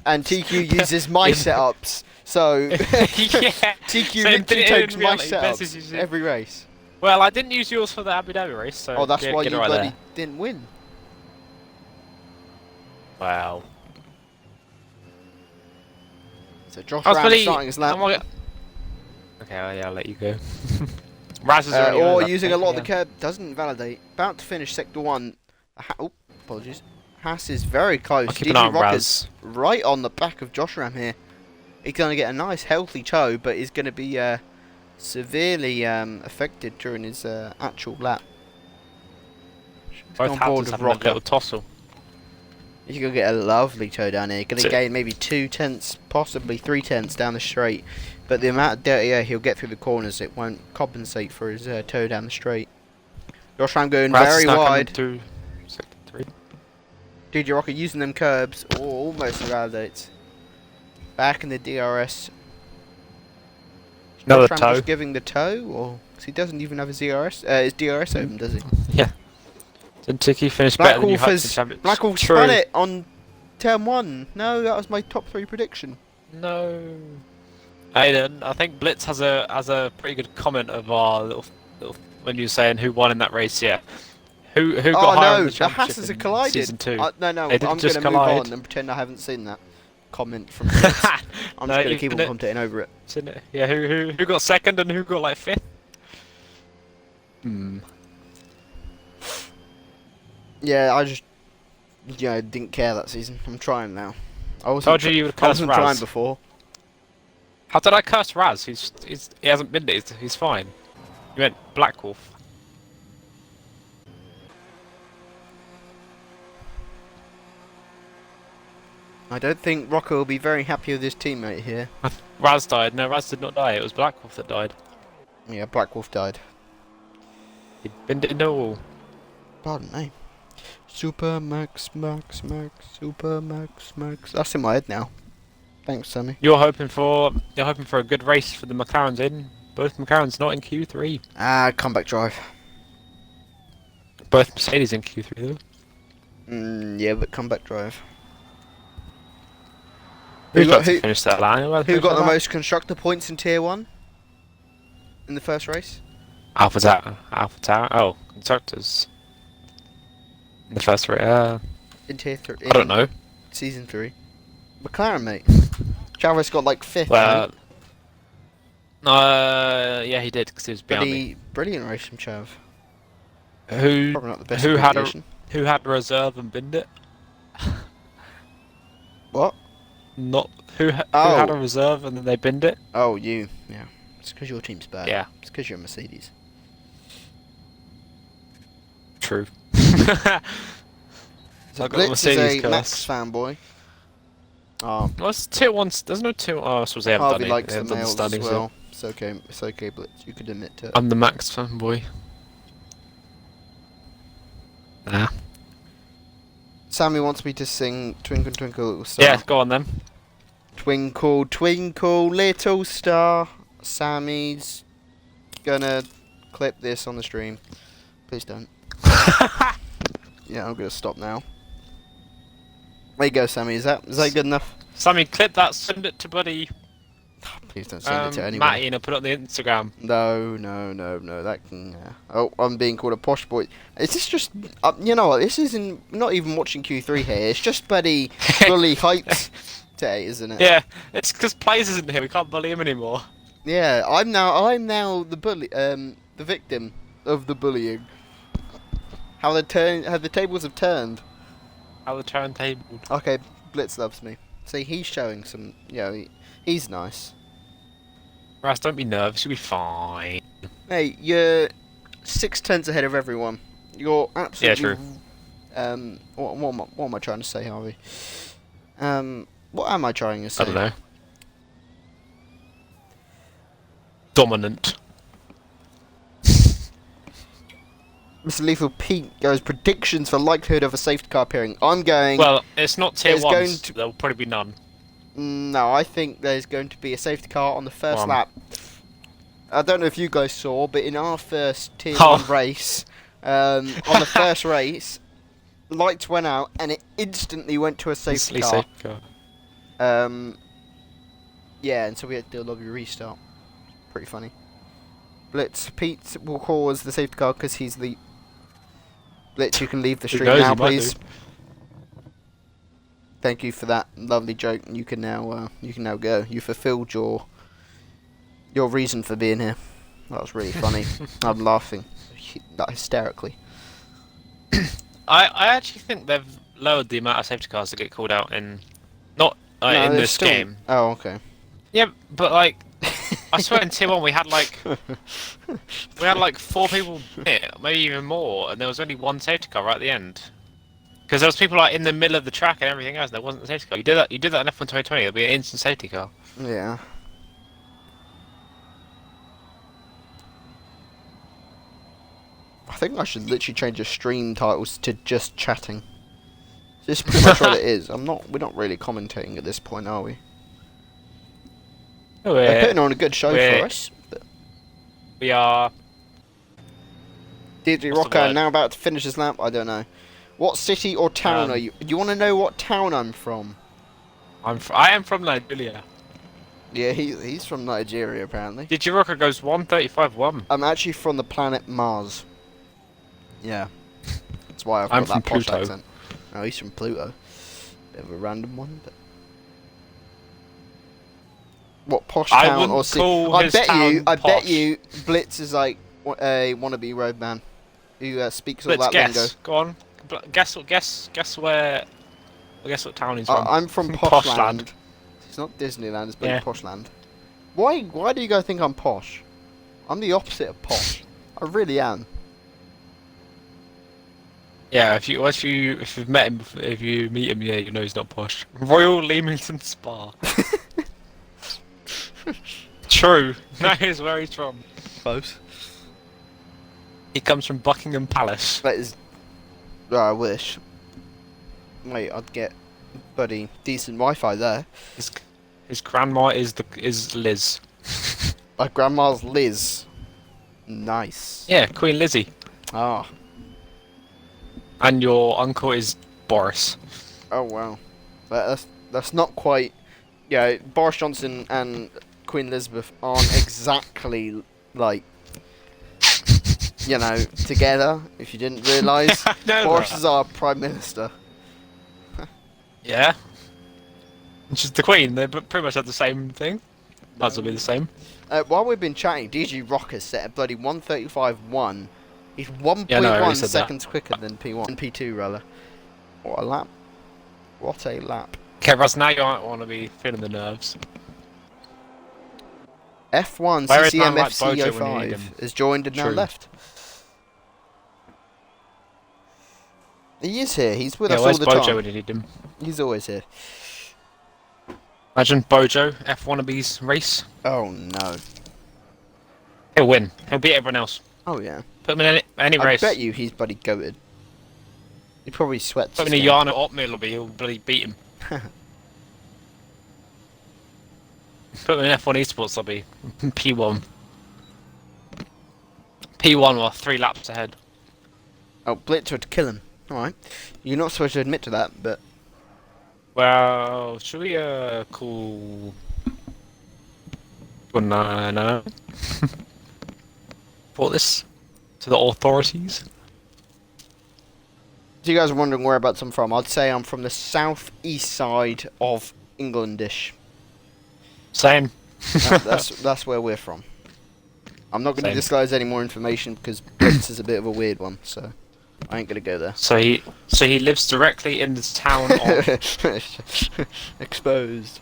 And TQ uses my setups. So
yeah.
TQ
So
literally
in
takes my
reality, Bess is
setups
using-
every race.
Well, I didn't use yours for the Abu Dhabi race, so
Oh, that's why
get
you
it right
bloody
there.
didn't win.
Wow.
So Josh
I was
Ram
really.
starting his lap.
Okay, yeah, I'll let you go. Raz is already on
or
that,
using a lot of the
yeah.
curb doesn't invalidate. About to finish sector 1. Oh, apologies. Haas is very close.
I'll keep an eye on
Rocker's
Raz.
right on the back of Josh Ram here. He's going to get a nice healthy tow, but he's going to be severely affected during his actual lap.
Both
on
hands
board
is
with
having a
Rocker.
little tussle.
He's going to get a lovely tow down here. Going to
So-
gain maybe 2/10, possibly 3/10 down the straight. But the amount of dirty air he'll get through the corners, it won't compensate for his tow down the straight. Josh Ram going
Raz
very
is now coming
wide.
through sector 3.
DJ Rocker using them curbs. Oh, almost invalidates. Back in the DRS.
Another
Josh Ram
tow.
just giving the tow? Or, because he doesn't even have his DRS open, does he?
Yeah. Didn't Tiki finish
Black
better than you
Wolf
had
has
in Champions?
Black Wolf
True.
spun it on turn 1. No, that was my top 3 prediction.
No. Aiden, I think Blitz has a pretty good comment of our little when you were saying who won in that race. Yeah. Who got
Oh
higher in
no,
the
the
championship
Hasses are
in
collided.
Season 2?
No,
They
I'm
didn't
going
just
to move
collide.
on and pretend I haven't seen that comment from Blitz. I'm
No,
just going to
you've
keep on
been it.
commentating over it.
Isn't it? Yeah. Who got second and who got like 5th? Hmm.
Yeah, I just didn't care that season. I'm trying now. I wasn't,
Told you would
I
curse
wasn't trying
Raz.
before.
How did I curse Raz? He hasn't been it. He's fine. You meant Black Wolf.
I don't think Rocco will be very happy with his teammate here.
Raz died. No, Raz did not die. It was Black Wolf that died.
Yeah, Black Wolf died.
He'd been in the wall.
Pardon me. Super Max, Super Max. That's in my head now. Thanks, Sammy.
You're hoping for a good race for the McLarens in. Both McLarens not in Q3.
Comeback drive.
Both Mercedes in Q3 though.
Yeah, but comeback drive.
Who's
Who
got
got,
to
who,
finish that line?
who got the most constructor points in Tier 1? In the first race?
Alpha Tower. Oh, constructors. In the first race.
In Tier 3?
I don't know.
Season 3. McLaren, mate. Chavez got like 5th.
Well, yeah, he did because he was behind me.
Brilliant race from Chav.
Who
Probably not the best
who had a
abbreviation.
who had a reserve and binned it?
What?
Not who had
Oh.
a reserve and then they binned it.
Oh, you. Yeah. It's because your team's bad.
Yeah,
It's because you're Mercedes.
true. So I got the
Blitz is
Mercedes
a Max
curse.
fanboy. Oh,
What's tier 1? There's no tier 1. Oh, I suppose they haven't
Harvey
done it.
likes
They
the
haven't done
males as
standings yet.
well. It's okay, Blitz. You could admit to it.
I'm the Max fanboy. Nah.
Sammy wants me to sing Twinkle Twinkle Little Star.
Yeah, go on then.
Twinkle Twinkle Little Star. Sammy's gonna clip this on the stream. Please don't. Yeah, I'm gonna stop now. There you go, Sammy. Is that good enough?
Sammy, clip that. Send it to buddy.
Please don't send it to anyone.
Matty, and I'll put it on the Instagram.
No. That can. Oh, I'm being called a posh boy. Is this just? You know what? This isn't. Not even watching Q3 here. It's just Buddy fully hyped today, isn't it?
Yeah, it's because Plays isn't here. We can't bully him anymore.
Yeah, I'm now the bully. The victim of the bullying. How the tables have turned.
How the turntable.
Okay, Blitz loves me. See, he's showing some. You know, he's nice.
Ras, don't be nervous. You'll be fine.
Hey, you're 6 turns ahead of everyone. You're absolutely.
Yeah, true.
What am I trying to say, Harvey? What am I trying to say?
I don't know. Dominant.
Mr. Lethal Pete goes predictions for likelihood of a safety car appearing. I'm going.
Well, it's not tier
There's
1.
going to-
There'll probably be none.
No, I think there's going to be a safety car on the first
One.
lap. I don't know if you guys saw, but in our first tier
Oh.
1 race, on the first race, lights went out and it instantly went to a safety car.
Safety car.
Yeah, and so we had to do a lobby restart. Pretty funny. Blitz, Pete will cause the safety car because he's the. Blitz, you can leave the
Who
stream
knows,
now,
he might
please.
do.
Thank you for that lovely joke. You can now go. You fulfilled your reason for being here. That was really funny. I'm laughing, hysterically.
I actually think they've lowered the amount of safety cars that get called out in, not
No,
in
there's
this
still-
game.
Oh, okay.
Yeah, but like, I swear in tier 1 we had like 4 people in it, maybe even more, and there was only one safety car right at the end. Because there was people like in the middle of the track and everything else. And there wasn't a safety car. You did that in F1 2020. There'll be an instant safety car.
Yeah. I think I should literally change the stream titles to just chatting. This is pretty much what it is. We're not really commentating at this point, are we? They're putting on a good show for us. But
We are.
Deirdre
What's the
Rocker
word?
now about to finish his lap. I don't know. What city or town are you? Do you want to know what town I'm from?
I am from Nigeria.
Yeah, he's from Nigeria apparently.
Did Jiroka goes 135-1?
I'm actually from the planet Mars. Yeah, that's why I've got
I'm
that
from
posh
Pluto.
accent. Oh, he's from Pluto. Bit of a random one, but what posh
I
town
wouldn't
or city?
call his
I
town
bet
posh.
you, Blitz is like a wannabe roadman who speaks all
Let's
that lingo.
guess. Go on. Guess where. Guess what town he's from.
I'm from
Poshland.
Poshland. It's not Disneyland, it's
Yeah.
Poshland. Why do you guys think I'm posh? I'm the opposite of posh. I really am.
Yeah, if you've met him, if you meet him, yeah, you know he's not posh. Royal Leamington Spa. True. That is where he's from.
Close.
He comes from Buckingham Palace.
That is. Oh, I wish. Wait, I'd get buddy decent Wi-Fi there.
His grandma is Liz.
My grandma's Liz. Nice.
Yeah, Queen Lizzie.
Ah.
And your uncle is Boris.
Oh wow. That's not quite. Yeah, Boris Johnson and Queen Elizabeth aren't exactly like. You know, together. If you didn't realise,
No,
Boris is our prime minister.
Yeah. She's the Queen. They pretty much have the same thing. Might as well be the same.
While we've been chatting, DG Rocker set a bloody 135.1. He's 1.1
Yeah, no, I already said that.
seconds quicker than P1 and P2 rather. What a lap! What a lap!
Okay, Russ. Now you might want to be feeling the nerves.
F1
Where is man like
CCMFC
Bojo when you need
05
him?
has joined and now
True.
left. He is here. He's with
Yeah,
us all
where's
the
Bojo
time.
when you need him?
He's always here.
Imagine Bojo, F1ABEEZ race.
Oh no.
He'll win. He'll beat everyone else.
Oh yeah.
Put him in any
I
race.
bet you he's bloody goated. He probably sweats.
Put him in a Yarn or Opmill, he'll bloody beat him. Put him in F1 Esports lobby. P1. P1 or 3 laps ahead.
Oh, Blitz would kill him. Alright. You're not supposed to admit to that, but...
Well, should we call... Oh, no. Report this to the authorities?
So you guys are wondering whereabouts I'm from. I'd say I'm from the south-east side of Englandish.
Same.
That's where we're from. I'm not going to disclose any more information because Blitz is a bit of a weird one, so I ain't going to go there.
So he lives directly in the town of...
Exposed.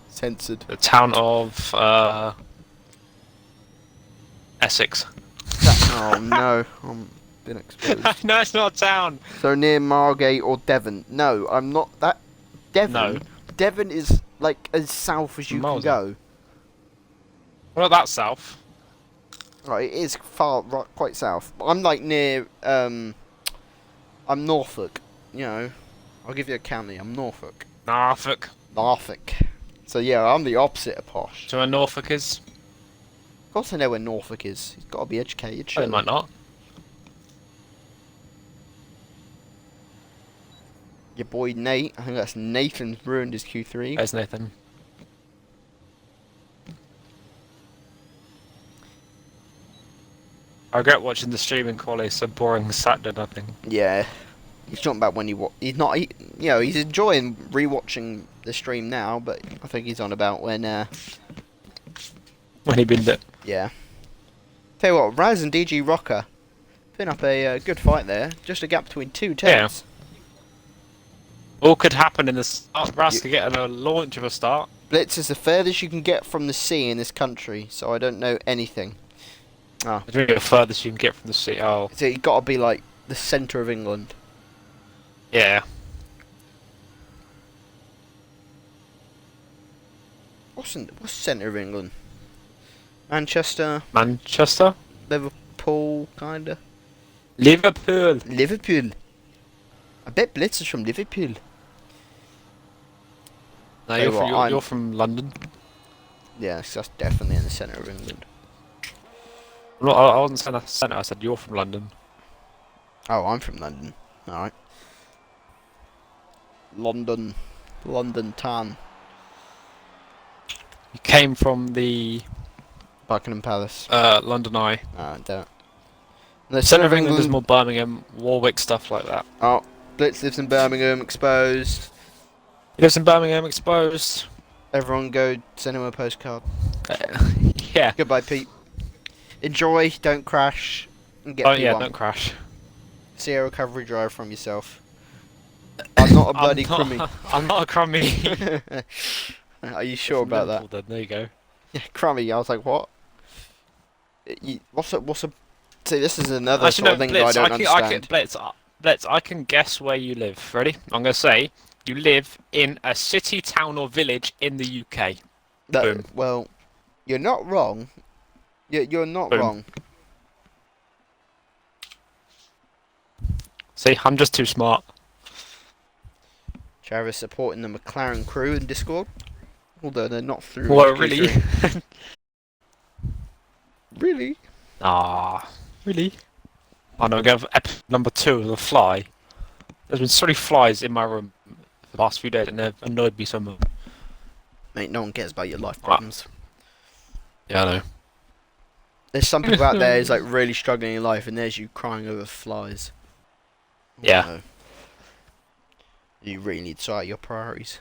Censored.
The town of Essex.
Oh no, I'm been exposed.
No, it's not a town.
So near Margate or Devon. No, I'm not that. Devon.
No.
Devon is like as south as you can go.
Well, not that south.
Right, it is far, right, quite south. I'm like near. I'm Norfolk. You know, I'll give you a county. I'm Norfolk.
Norfolk.
Norfolk. So yeah, I'm the opposite of posh.
Do you know where Norfolk is?
Of course I know where Norfolk is. He's got to be educated.
Oh, it might not.
Your boy Nate. I think that's Nathan's ruined his Q3.
There's Nathan. I regret watching the streaming quality. So boring. Sat did nothing.
Yeah. He's talking about when he's not, you know, he's enjoying rewatching the stream now, but I think he's on about when,
When he binned it.
yeah. Tell you what, Raz and DG Rocker putting up a good fight there. Just a gap between two teams.
All could happen in the start. Raz could get a launch of a start.
Blitz is the furthest you can get from the sea in this country, so I don't know anything. Oh.
It's really the furthest you can get from the sea. Oh.
So you've got to be like the centre of England.
Yeah.
What's centre of England? Manchester,
Manchester?
Liverpool, kinda.
Liverpool.
Liverpool. I bet Blitz is from Liverpool.
No,
Tell
you're from London.
Yes, that's definitely in the centre of England.
I wasn't saying centre. I said you're from London.
Oh, I'm from London. Alright. London town.
You came from the
Buckingham Palace.
London Eye.
Oh, don't. The
Centre of England is more Birmingham, Warwick, stuff like that.
Oh, Blitz lives in Birmingham, exposed.
He lives in Birmingham, exposed.
Everyone go send him a postcard.
Yeah.
Goodbye, Pete. Enjoy, don't crash, and get
Oh
P1.
yeah, don't crash.
See a recovery drive from yourself. I'm not a bloody crummy.
I'm not a crummy.
Are you sure about that?
Then. There you go.
Yeah, crummy. I was like, what? What's a? See, this is another
Actually,
sort of
no,
thing
Blitz,
that I don't understand.
Blitz, I can guess where you live. Ready? I'm gonna say you live in a city, town, or village in the UK. Boom.
Well, you're not wrong. You're not wrong.
See, I'm just too smart.
Travis supporting the McLaren crew in Discord, although they're not through.
What, really?
Really?
Ah, really? I'm gonna go for episode number 2 of The Fly. There's been so many flies in my room the past few days and they've annoyed me so much.
Mate, no one cares about your life problems.
Yeah, I know.
There's some people out there who's like really struggling in life, and there's you crying over flies.
Yeah.
No. You really need to sort out your priorities.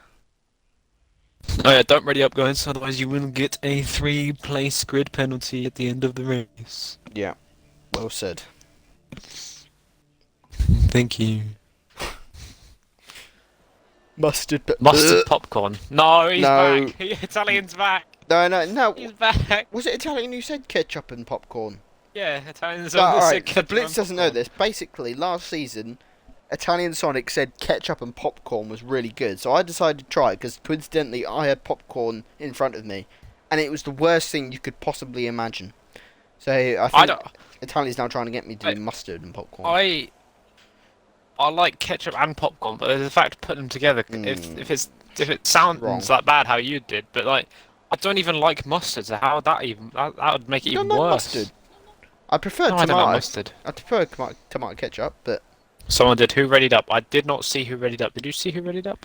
Oh yeah, don't ready up guys, otherwise you will get a 3-place grid penalty at the end of the race.
Yeah. Well said.
Thank you.
Mustard
popcorn. No, he's
No.
back. Italian's back.
No.
He's back.
Was it Italian who said ketchup and popcorn?
Yeah, Italian's
No,
on the
alright, so
ketchup
Blitz
and
doesn't know
popcorn.
this. Basically, last season, Italian Sonic said ketchup and popcorn was really good, so I decided to try it because coincidentally I had popcorn in front of me, and it was the worst thing you could possibly imagine. So I think Italian's now trying to get me to do mustard and popcorn.
I like ketchup and popcorn, but there's the fact of putting them together. If it sounds
Wrong.
that bad how you did, but like I don't even like mustard, so how would that would make it even
like
worse.
Mustard? I prefer
No, I
tomato.
don't like mustard.
I prefer tomato ketchup, but
Someone did Who Readied Up. I did not see Who Readied Up. Did you see Who Readied Up?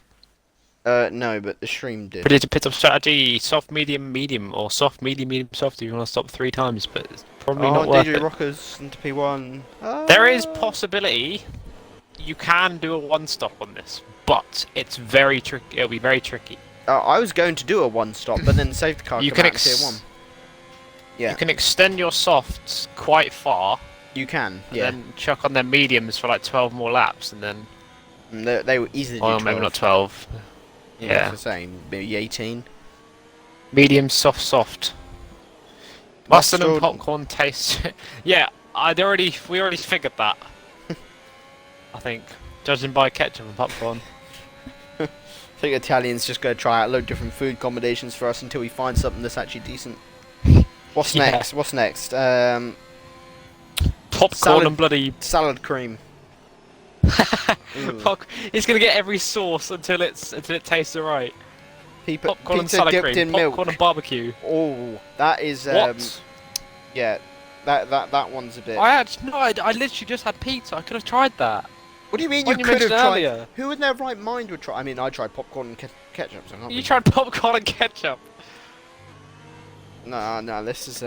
no, but the stream did.
Predicted pit stop strategy: soft, medium, medium, or soft, medium, medium, soft. If you want to stop 3 times, but it's probably not worth
DJ
it.
Rockers into P1.
There is possibility you can do a 1-stop on this, but it's very tricky. It'll be very tricky.
I was going to do a 1-stop, but then the safety car
You
came
can
out in tier 1. Yeah.
You can extend your softs quite far.
You can,
And
yeah.
then chuck on their mediums for like 12 more laps, and then.
They were easily do 12.
Maybe not 12.
Yeah,
Yeah.
that's the same. Maybe 18.
Medium, soft, soft. Mustard and popcorn taste. Yeah, we already figured that. I think, judging by ketchup and popcorn.
I think Italian's just going to try out a load of different food combinations for us until we find something that's actually decent. What's next? What's next?
Popcorn and bloody
salad cream.
He's gonna get every sauce until it tastes alright. Popcorn and salad cream. Popcorn and barbecue.
Oh, that is
what?
Yeah, that one's a bit.
I literally just had pizza. I could have tried that.
What do you mean you could have tried? Who in their right mind would try? I mean, I tried popcorn and ketchup. So
you tried popcorn and ketchup.
No, this is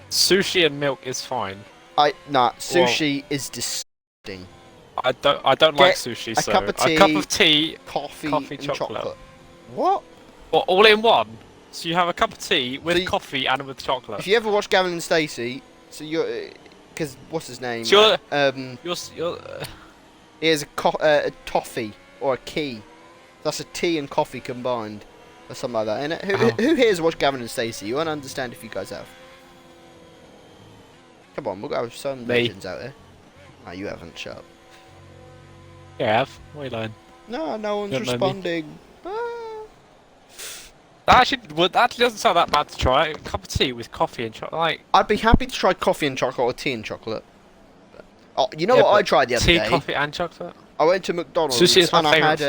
sushi and milk is fine.
Sushi is disgusting.
I don't like sushi. So a cup of tea,
coffee and chocolate.
What? All in one? So you have a cup of tea with coffee and with chocolate.
If you ever watch Gavin and Stacey, so you're, because what's his name?
So
here's a toffee or a key. That's a tea and coffee combined. Or something like that, innit? Who here's watched Gavin and Stacey? You won't understand if you guys have. Come on, we'll go with some legends out there. No, you haven't, shut up.
Yeah, I have. What are you lying?
No one's responding.
That actually doesn't sound that bad to try. A cup of tea with coffee and chocolate. Like,
I'd be happy to try coffee and chocolate or tea and chocolate. Oh, you know what I tried the other day?
Tea, coffee and chocolate?
I went to McDonald's and I had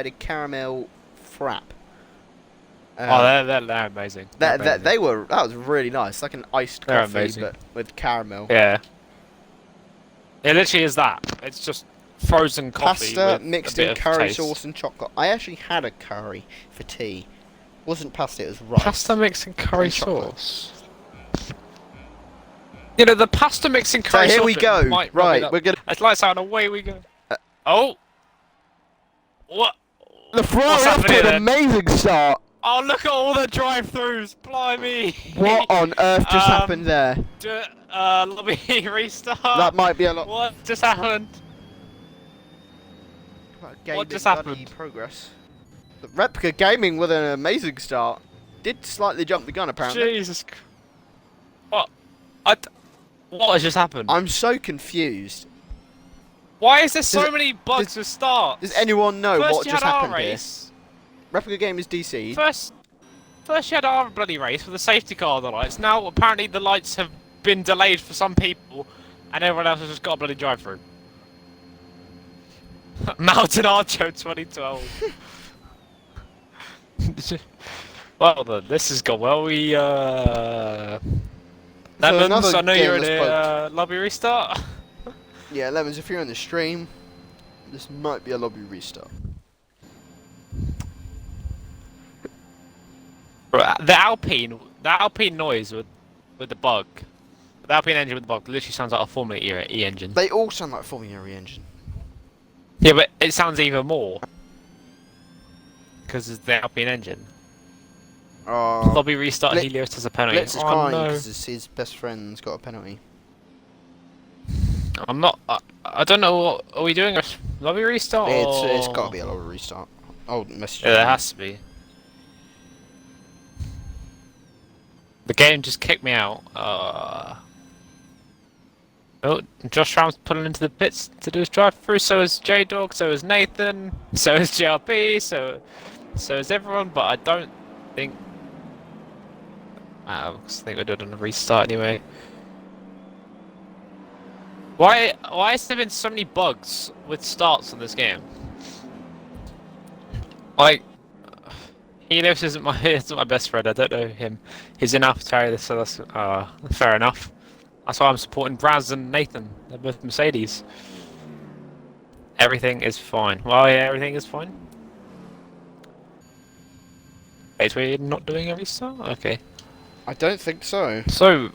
a caramel frap.
They're amazing.
That was really nice, like an iced coffee, but with caramel.
Yeah. It literally is that. It's just frozen coffee
pasta
with
mixed
a bit
in curry
taste.
sauce and chocolate. I actually had a curry for tea. It wasn't pasta, it was rice.
Pasta mixed in curry sauce. You know, the pasta mixed in curry sauce.
So here we go. Right, we're gonna.
It's lights out and away we go. Oh. What?
The Ferrari off to an amazing start.
Oh, look at all the drive-throughs! Blimey!
What on earth just happened there?
Lobby restart.
That might be a lot.
What just happened? What just happened?
Progress. The Replica Gaming with an amazing start. Did slightly jump the gun apparently.
Jesus. What? What has just happened?
I'm so confused.
Why is there so many bugs to start?
Does anyone know what just happened
here?
Replica Game is DC'd.
First you had our bloody race with the safety car on the lights. Now apparently the lights have been delayed for some people, and everyone else has just got a bloody drive-through. Mountain Archo 2012. Well then, this has gone well. We Lemons, I know you're in a lobby restart.
Yeah, Lemons, if you're in the stream, this might be a lobby restart.
The Alpine noise with the bug, the Alpine engine with the bug literally sounds like a Formula E engine.
They all sound like Formula E engine.
Yeah, but it sounds even more because it's the Alpine engine. Lobby restart. Helios has a penalty.
Let's just crying because his best friend's got a penalty.
I'm not. I don't know. What are we doing? A lobby restart?
It's got to be a lobby restart. Oh, message.
Yeah, there has to be. The game just kicked me out. Oh, Josh Ram's pulling into the pits to do his drive-through. So is J-Dog. So is Nathan. So is GRP. So is everyone. But I don't think. I think we're doing a restart anyway. Why has there been so many bugs with starts in this game? Like, Helios isn't my best friend. I don't know him. He's in AlphaTauri, so that's fair enough. That's why I'm supporting Braz and Nathan. They're both Mercedes. Everything is fine. Well, yeah, everything is fine. Wait, we're not doing a restart? Okay.
I don't think so.
So,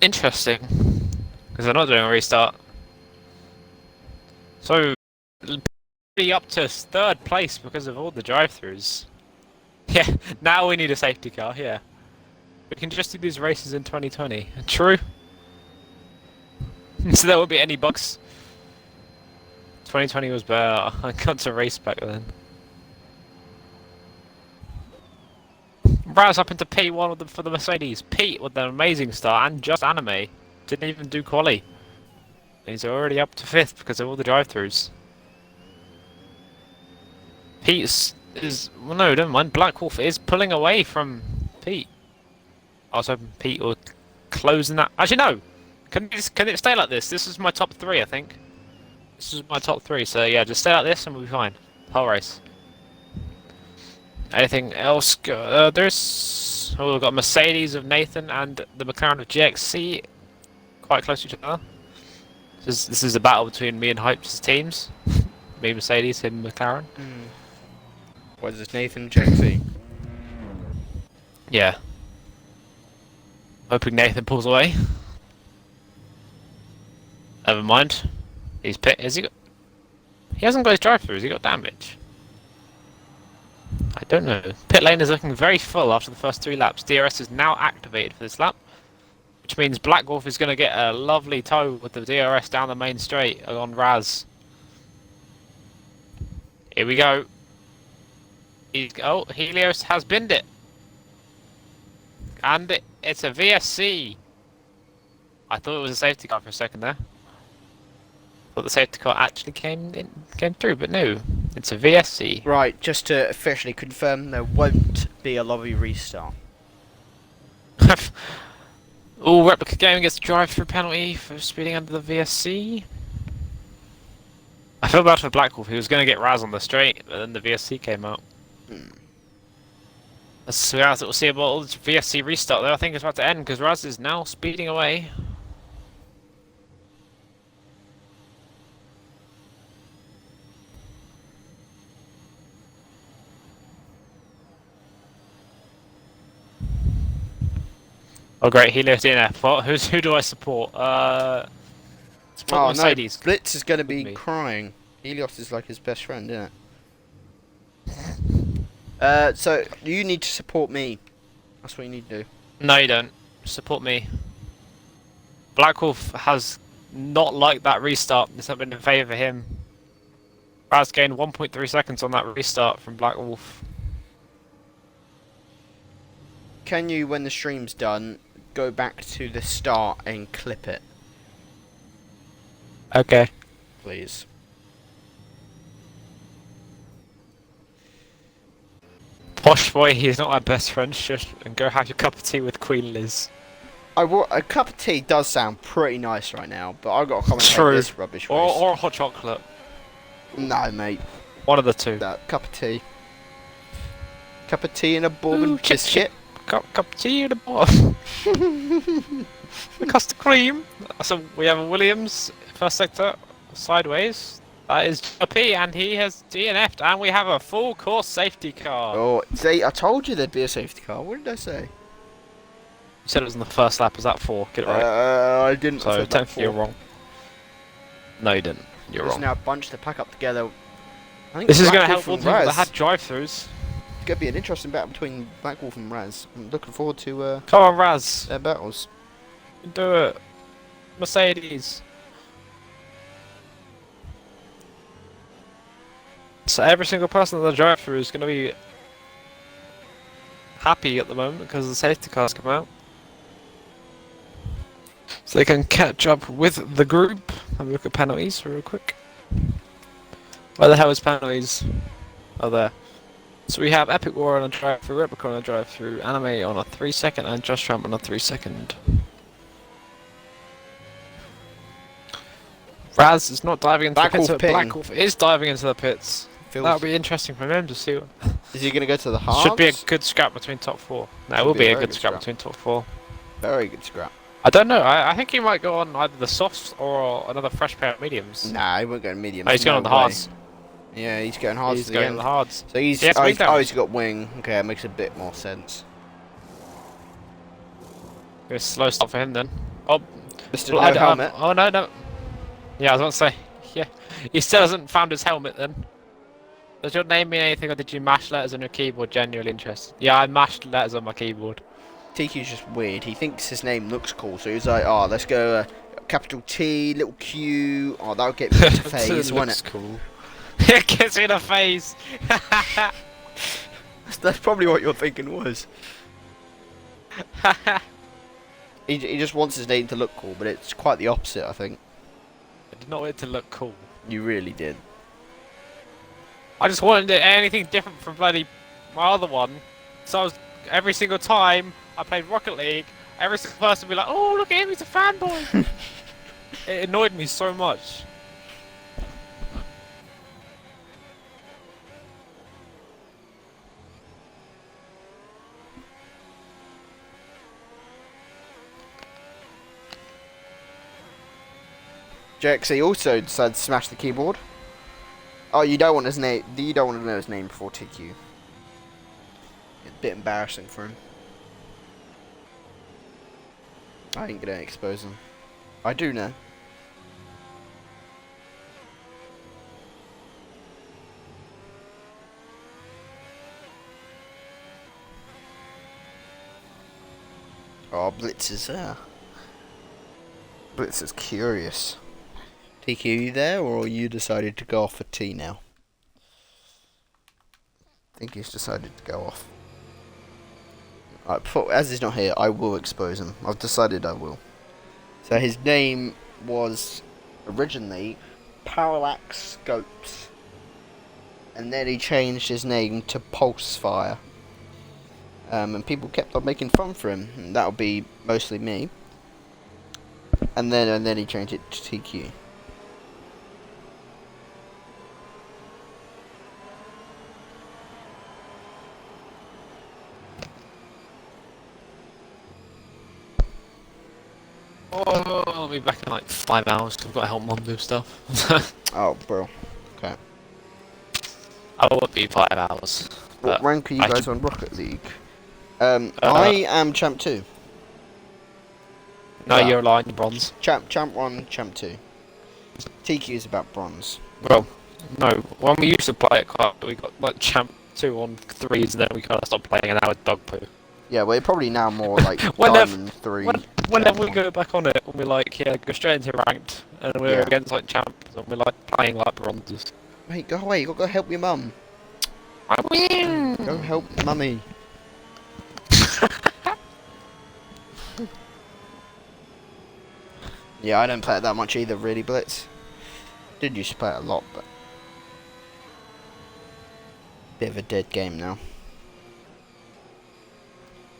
interesting. Because they're not doing a restart. So, be up to 3rd place because of all the drive-thrus. Yeah, now we need a safety car, yeah. We can just do these races in 2020. True. So there won't be any bugs. 2020 was better. I got to race back then. Raz up into P1 for the Mercedes. Pete with an amazing start and just anime. Didn't even do quali. He's already up to 5th because of all the drive-thrus. Pete is... Well, no, don't mind. Black Wolf is pulling away from Pete. I was hoping Pete would close in that... Actually, no! Can it stay like this? This is my top 3, I think. This is my top 3, so yeah, just stay like this and we'll be fine. Whole race. Anything else? There's... Oh, we've got Mercedes of Nathan and the McLaren of GXC. Quite close to each other. This is a battle between me and Hype's teams. Me, Mercedes, him, McLaren.
What is this, Nathan Jaxie?
Yeah. Hoping Nathan pulls away. Never mind. He's pit. Has he got... He hasn't got his drive-through. Has he got damage? I don't know. Pit lane is looking very full after the first 3 laps. DRS is now activated for this lap, which means Black Wolf is going to get a lovely tow with the DRS down the main straight on Raz. Here we go. Oh, Helios has binned it. And it's a VSC. I thought it was a safety car for a second there. Thought the safety car actually came through, but no. It's a VSC.
Right, just to officially confirm, there won't be a lobby restart.
All Replica Gaming gets a drive-through penalty for speeding under the VSC. I feel bad for Black Wolf. He was going to get Raz on the straight, but then the VSC came out. Let's see we'll see about all this VSC restart though. I think it's about to end because Raz is now speeding away. Oh great, Helios DNF. Well, who do I support? Support Mercedes.
No, Blitz is going to be crying. Helios is like his best friend, isn't it? So you need to support me. That's what you need to do.
No, you don't. Support me. Black Wolf has not liked that restart. It's not been in favour of him. Raz gained 1.3 seconds on that restart from Black Wolf.
Can you, when the stream's done, go back to the start and clip it?
Okay.
Please.
Posh boy, he's not my best friend. Shush, and go have your cup of tea with Queen Liz.
A cup of tea does sound pretty nice right now, but I've got to commentate this rubbish race.
Or a hot chocolate.
No, mate.
One of the two.
That cup of tea. Cup of tea and a bourbon biscuit.
Cup of tea and a bourbon. The custard cream. So we have a Williams first sector sideways. That is JP, and he has DNF'd, and we have a full course safety car.
Oh, see, I told you there'd be a safety car. What did I say?
You said it was in the first lap. Was that 4? Get it right.
I didn't.
So technically you're wrong. No, you didn't. You're wrong.
Now bunch the pack up together. I think
this is going to help all the people that had drive-throughs.
It's going to be an interesting battle between Black Wolf and Raz. I'm looking forward to
come on, Raz.
Their battles.
Do it. Mercedes. So every single person in the drive-through is going to be happy at the moment because the safety cars come out. So they can catch up with the group. Have a look at penalties real quick. Where the hell is penalties? Oh, there. So we have Epic War on a drive-through, Replica on a drive-through, Anime on a 3-second, and Just Ramp on a 3-second. Raz is not diving into the pits, but Black Wolf is diving into the pits. That'll be interesting for him to see.
Is he going to go to the halves?
Should be a good scrap between top 4. No, it will be a good scrap between top 4.
Very good scrap.
I don't know. I think he might go on either the softs or another fresh pair of mediums.
Nah, he won't go on mediums.
Oh, he's going on the hards.
Yeah, he's going hards.
He's going on the hards.
So he's he's got wing. Okay, that makes a bit more sense.
It's a slow start for him then. Oh,
Mr. No helmet.
Oh no. Yeah, I was about to say. Yeah, he still hasn't found his helmet then. Does your name mean anything, or did you mash letters on your keyboard? Genuinely interested. Yeah, I mashed letters on my keyboard.
TQ's just weird. He thinks his name looks cool, so he's like, "Oh, let's go capital T, little Q. Oh, that'll get me into phase, won't it?"
Cool. It gets me in a phase.
That's probably what you're thinking was. He just wants his name to look cool, but it's quite the opposite, I think.
I did not want it to look cool.
You really did.
I just wanted anything different from bloody my other one. So I was, every single time I played Rocket League, every single person would be like, "Oh, look at him, he's a fanboy." It annoyed me so much.
JXE also decided to smash the keyboard. Oh, you don't want his name. You don't want to know his name before TQ. It's a bit embarrassing for him. I ain't gonna expose him. I do know. Oh, Blitz is there. Blitz is curious. TQ, you there, or you decided to go off for T now? I think he's decided to go off. As he's not here, I will expose him. I've decided I will. So his name was originally Parallax Scopes, and then he changed his name to Pulsefire. And people kept on making fun for him, and that'll be mostly me. And then he changed it to TQ.
Oh, I'll be back in like 5 hours. I've got to help Mum do stuff.
Oh, bro. Okay.
I won't be 5 hours.
What rank are you guys on Rocket League? I am Champ 2.
No, you're lying, you're bronze.
Champ 1, Champ 2. TQ is about bronze.
Well, no, when we used to play it quite, we got like Champ 2 on 3s, and then we kind of stopped playing, and now it's dog poo.
Yeah, we're probably now more like Diamond 3.
Whenever we go back on it, we're like, yeah, go straight into ranked, and we're against like champs, and we're like playing like bronzes.
Mate, go away, you gotta go help your mum.
I win!
Go help mummy. Yeah, I don't play it that much either, really, Blitz. Did used to play it a lot, but bit of a dead game now.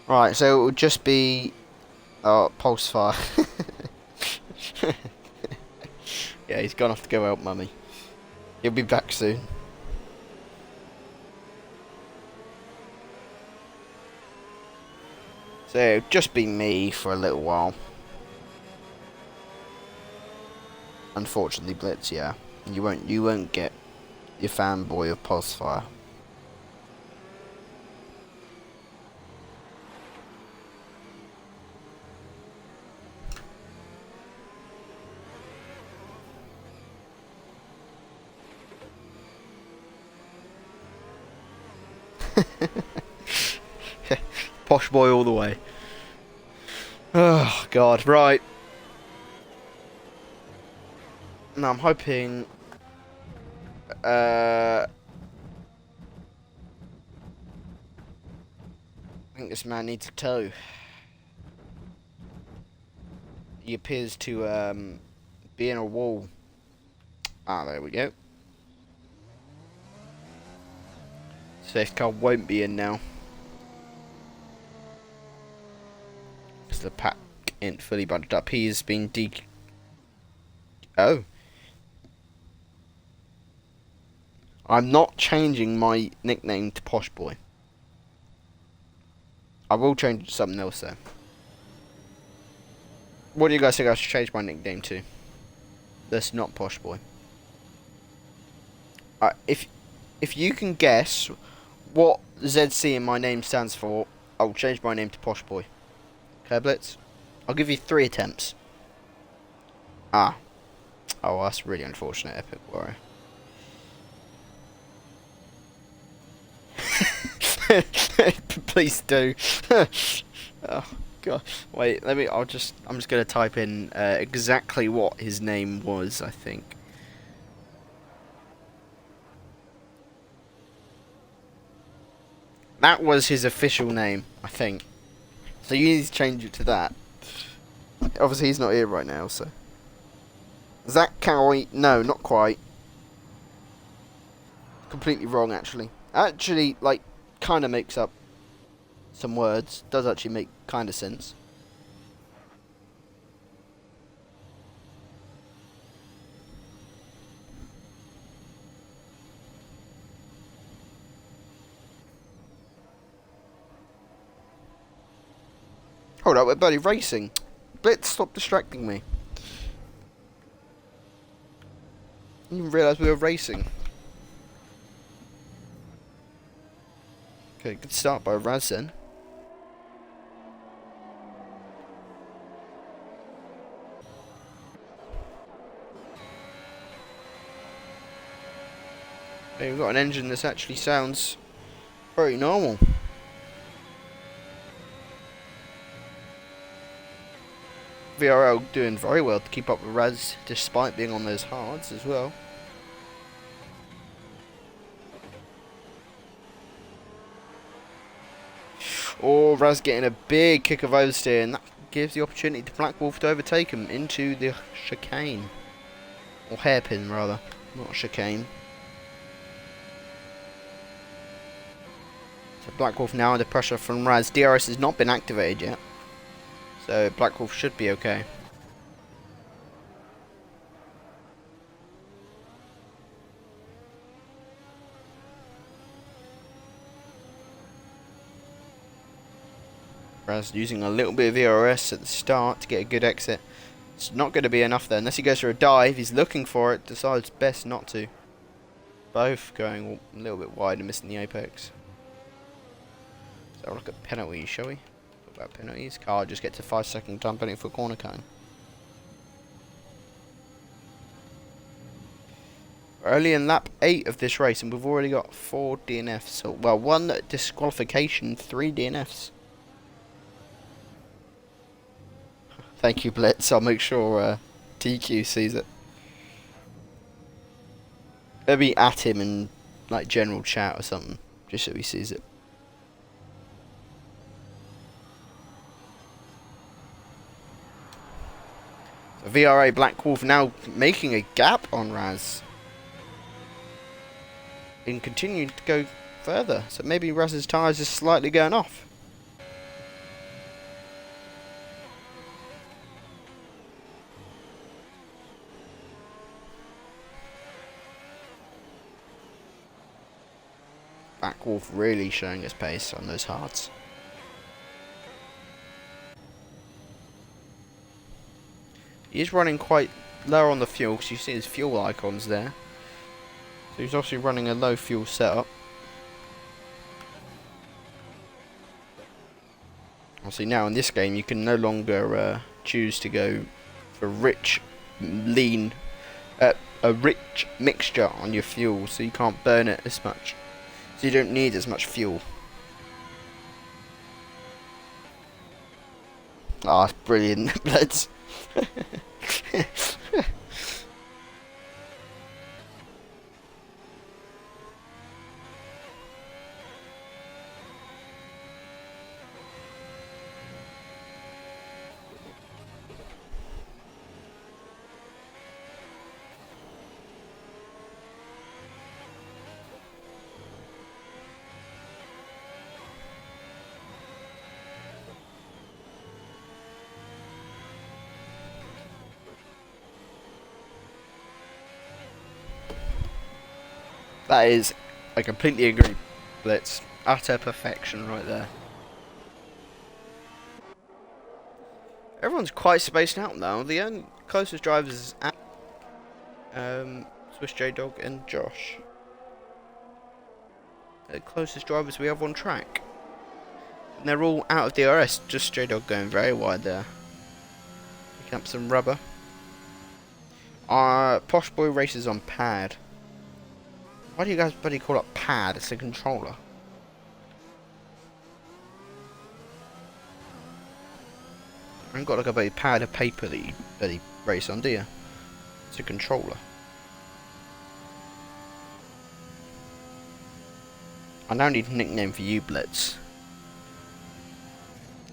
Right, so it will just be Pulsefire. Yeah, he's gone off to go help mummy. He'll be back soon. So it'll just be me for a little while. Unfortunately, Blitz, yeah. You won't get your fanboy of Pulsefire. Posh boy all the way. Oh god, right. Now I'm hoping I think this man needs a tow. He appears to be in a wall. Ah, there we go. Safety car won't be in now. Because the pack ain't fully bundled up. He's been Oh. I'm not changing my nickname to Posh Boy. I will change it to something else though. What do you guys think I should change my nickname to? That's not Posh Boy. If you can guess what ZC in my name stands for, I'll change my name to Posh Boy. Okay, Blitz? I'll give you 3 attempts. Ah. Oh, that's really unfortunate, Epic Warrior. Please do. Oh god. Wait, I'm just gonna type in exactly what his name was, I think. That was his official name, I think. So you need to change it to that. Obviously he's not here right now, so. Zach Cowie, no, not quite. Completely wrong, actually. Actually, like, kind of makes up some words. Does actually make kind of sense. Hold up, we're bloody racing. Blitz, stop distracting me. I didn't even realise we were racing. Okay, good start by Raz then. Hey, we've got an engine that actually sounds very normal. VRL doing very well to keep up with Raz despite being on those hards as well. Oh, Raz getting a big kick of oversteer, and that gives the opportunity to Black Wolf to overtake him into the chicane. Or hairpin, rather, not chicane. So Black Wolf now under pressure from Raz. DRS has not been activated yet, so Black Wolf should be okay. Raz using a little bit of ERS at the start to get a good exit. It's not going to be enough there unless he goes for a dive. He's looking for it, decides best not to. Both going a little bit wide and missing the apex. So I'll look at penalties, shall we? Talk about penalties. Car just gets a 5-second time penalty for corner cutting. Early in lap 8 of this race, and we've already got 4 DNFs. So, well, 1 disqualification, 3 DNFs. Thank you, Blitz. I'll make sure TQ sees it. Maybe at him in like general chat or something, just so he sees it. So VRA Black Wolf now making a gap on Raz. And continuing to go further. So maybe Raz's tyres is slightly going off. Black Wolf really showing his pace on those hards. He is running quite low on the fuel, because you see his fuel icons there. So he's obviously running a low fuel setup. Obviously now in this game you can no longer choose to go for rich, lean, a rich mixture on your fuel, so you can't burn it as much. So you don't need as much fuel. Ah, it's brilliant, Blitz. That is, I completely agree. Blitz, utter perfection right there. Everyone's quite spaced out now. The only closest drivers is Swiss J Dog and Josh. The closest drivers we have on track. And they're all out of DRS. Just J Dog going very wide there. Picking up some rubber. Posh Boy races on pad. Why do you guys bloody call it pad? It's a controller. I haven't got like a bloody pad of paper that you bloody race on, do you? It's a controller. I now need a nickname for you, Blitz.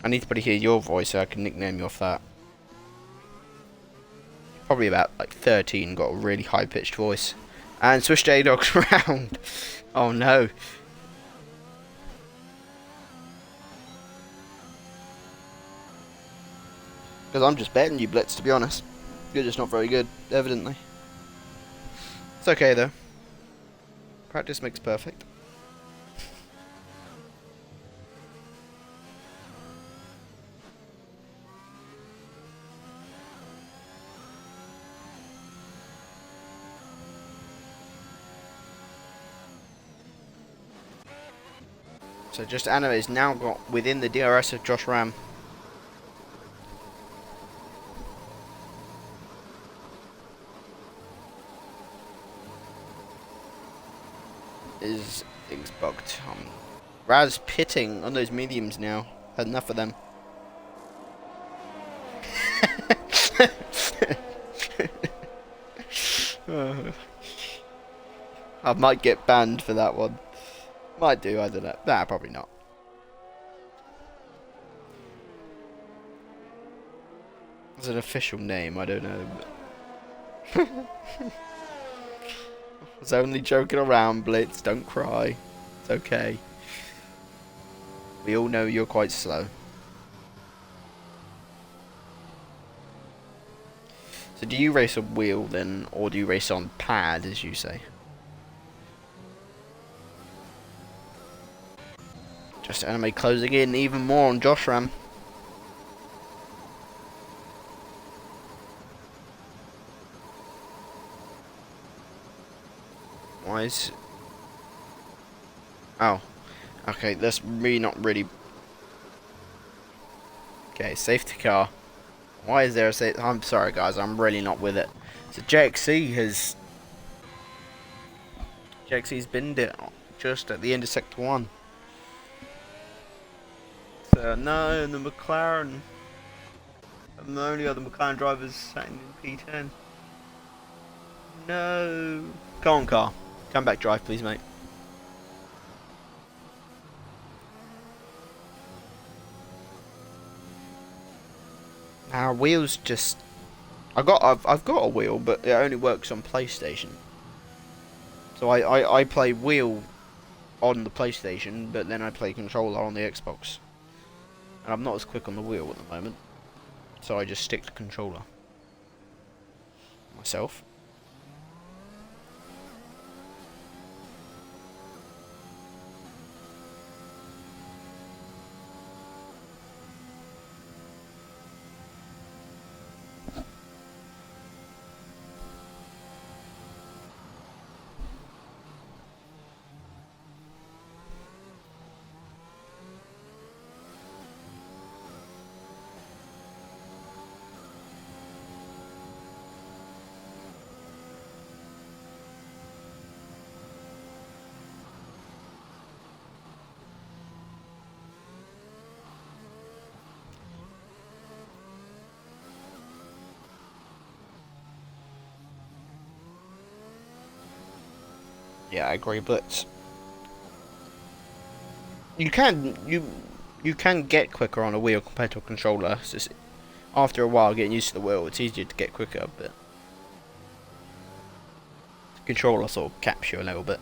I need to bloody hear your voice so I can nickname you off that. Probably about like 13, got a really high pitched voice. And Swiss J Dog's round. Oh no. Because I'm just betting you, Blitz, to be honest. You're just not very good, evidently. It's okay though. Practice makes perfect. So just Anna is now got within the DRS of Josh Ram. Is things bugged. Raz pitting on those mediums now. Had enough of them. I might get banned for that one. Might do, I don't know. Nah, probably not. It's an official name, I don't know. But I was only joking around, Blitz. Don't cry. It's okay. We all know you're quite slow. So do you race on wheel then, or do you race on pad, as you say? Just anime closing in even more on Josh Ram. Why is... Oh. Okay, that's really not really... Okay, safety car. Why is there a safety... I'm sorry guys, I'm really not with it. So JXC has... JXC's binned it just at the end of Sector 1. So no, the McLaren... I'm the only other McLaren drivers sat in P10. No. Come on, car. Come back drive, please, mate. Our wheels just... I've got a wheel, but it only works on PlayStation. So I play wheel on the PlayStation, but then I play controller on the Xbox. And I'm not as quick on the wheel at the moment. So I just stick to controller. Myself. Yeah, I agree, but you can get quicker on a wheel compared to a controller. It's just after a while getting used to the wheel, it's easier to get quicker, but the controller sort of caps you a little bit.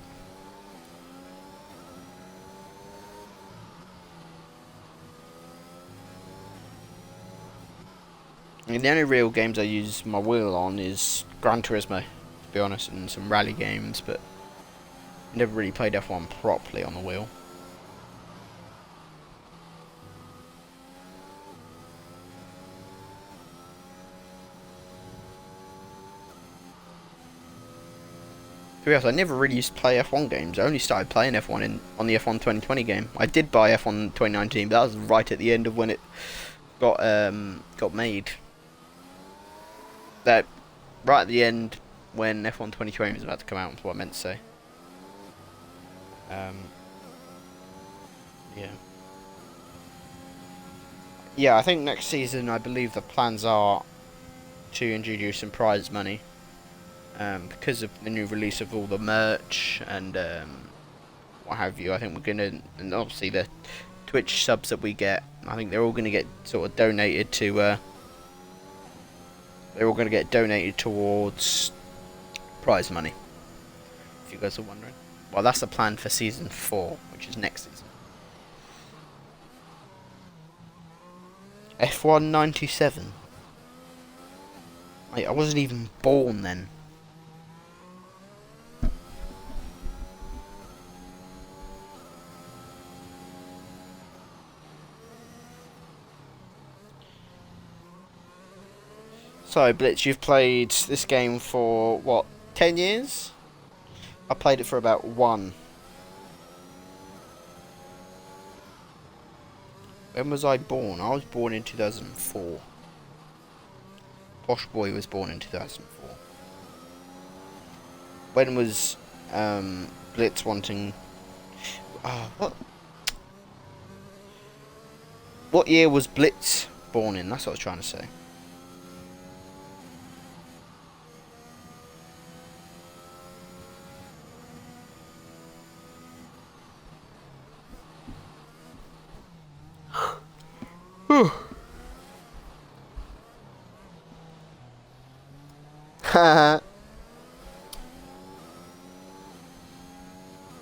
And the only real games I use my wheel on is Gran Turismo, to be honest, and some rally games, but Never really played F1 properly on the wheel. To be honest, I never really used to play F1 games. I only started playing F1 on the F1 2020 game. I did buy F1 2019, but that was right at the end of when it got made. That right at the end when F1 2020 was about to come out, is what I meant to say. Yeah. Yeah, I think next season, I believe the plans are to introduce some prize money. Because of the new release of all the merch and what have you. I think we're gonna, and obviously the Twitch subs that we get, I think they're all gonna get sort of donated to. They're all gonna get donated towards prize money. If you guys are wondering. Well, that's the plan for season 4, which is next season. F1 97. Mate, I wasn't even born then. So, Blitz, you've played this game for, what, 10 years? I played it for about 1. When was I born? I was born in 2004. Posh Boy was born in 2004. When was Blitz wanting... What year was Blitz born in? That's what I was trying to say.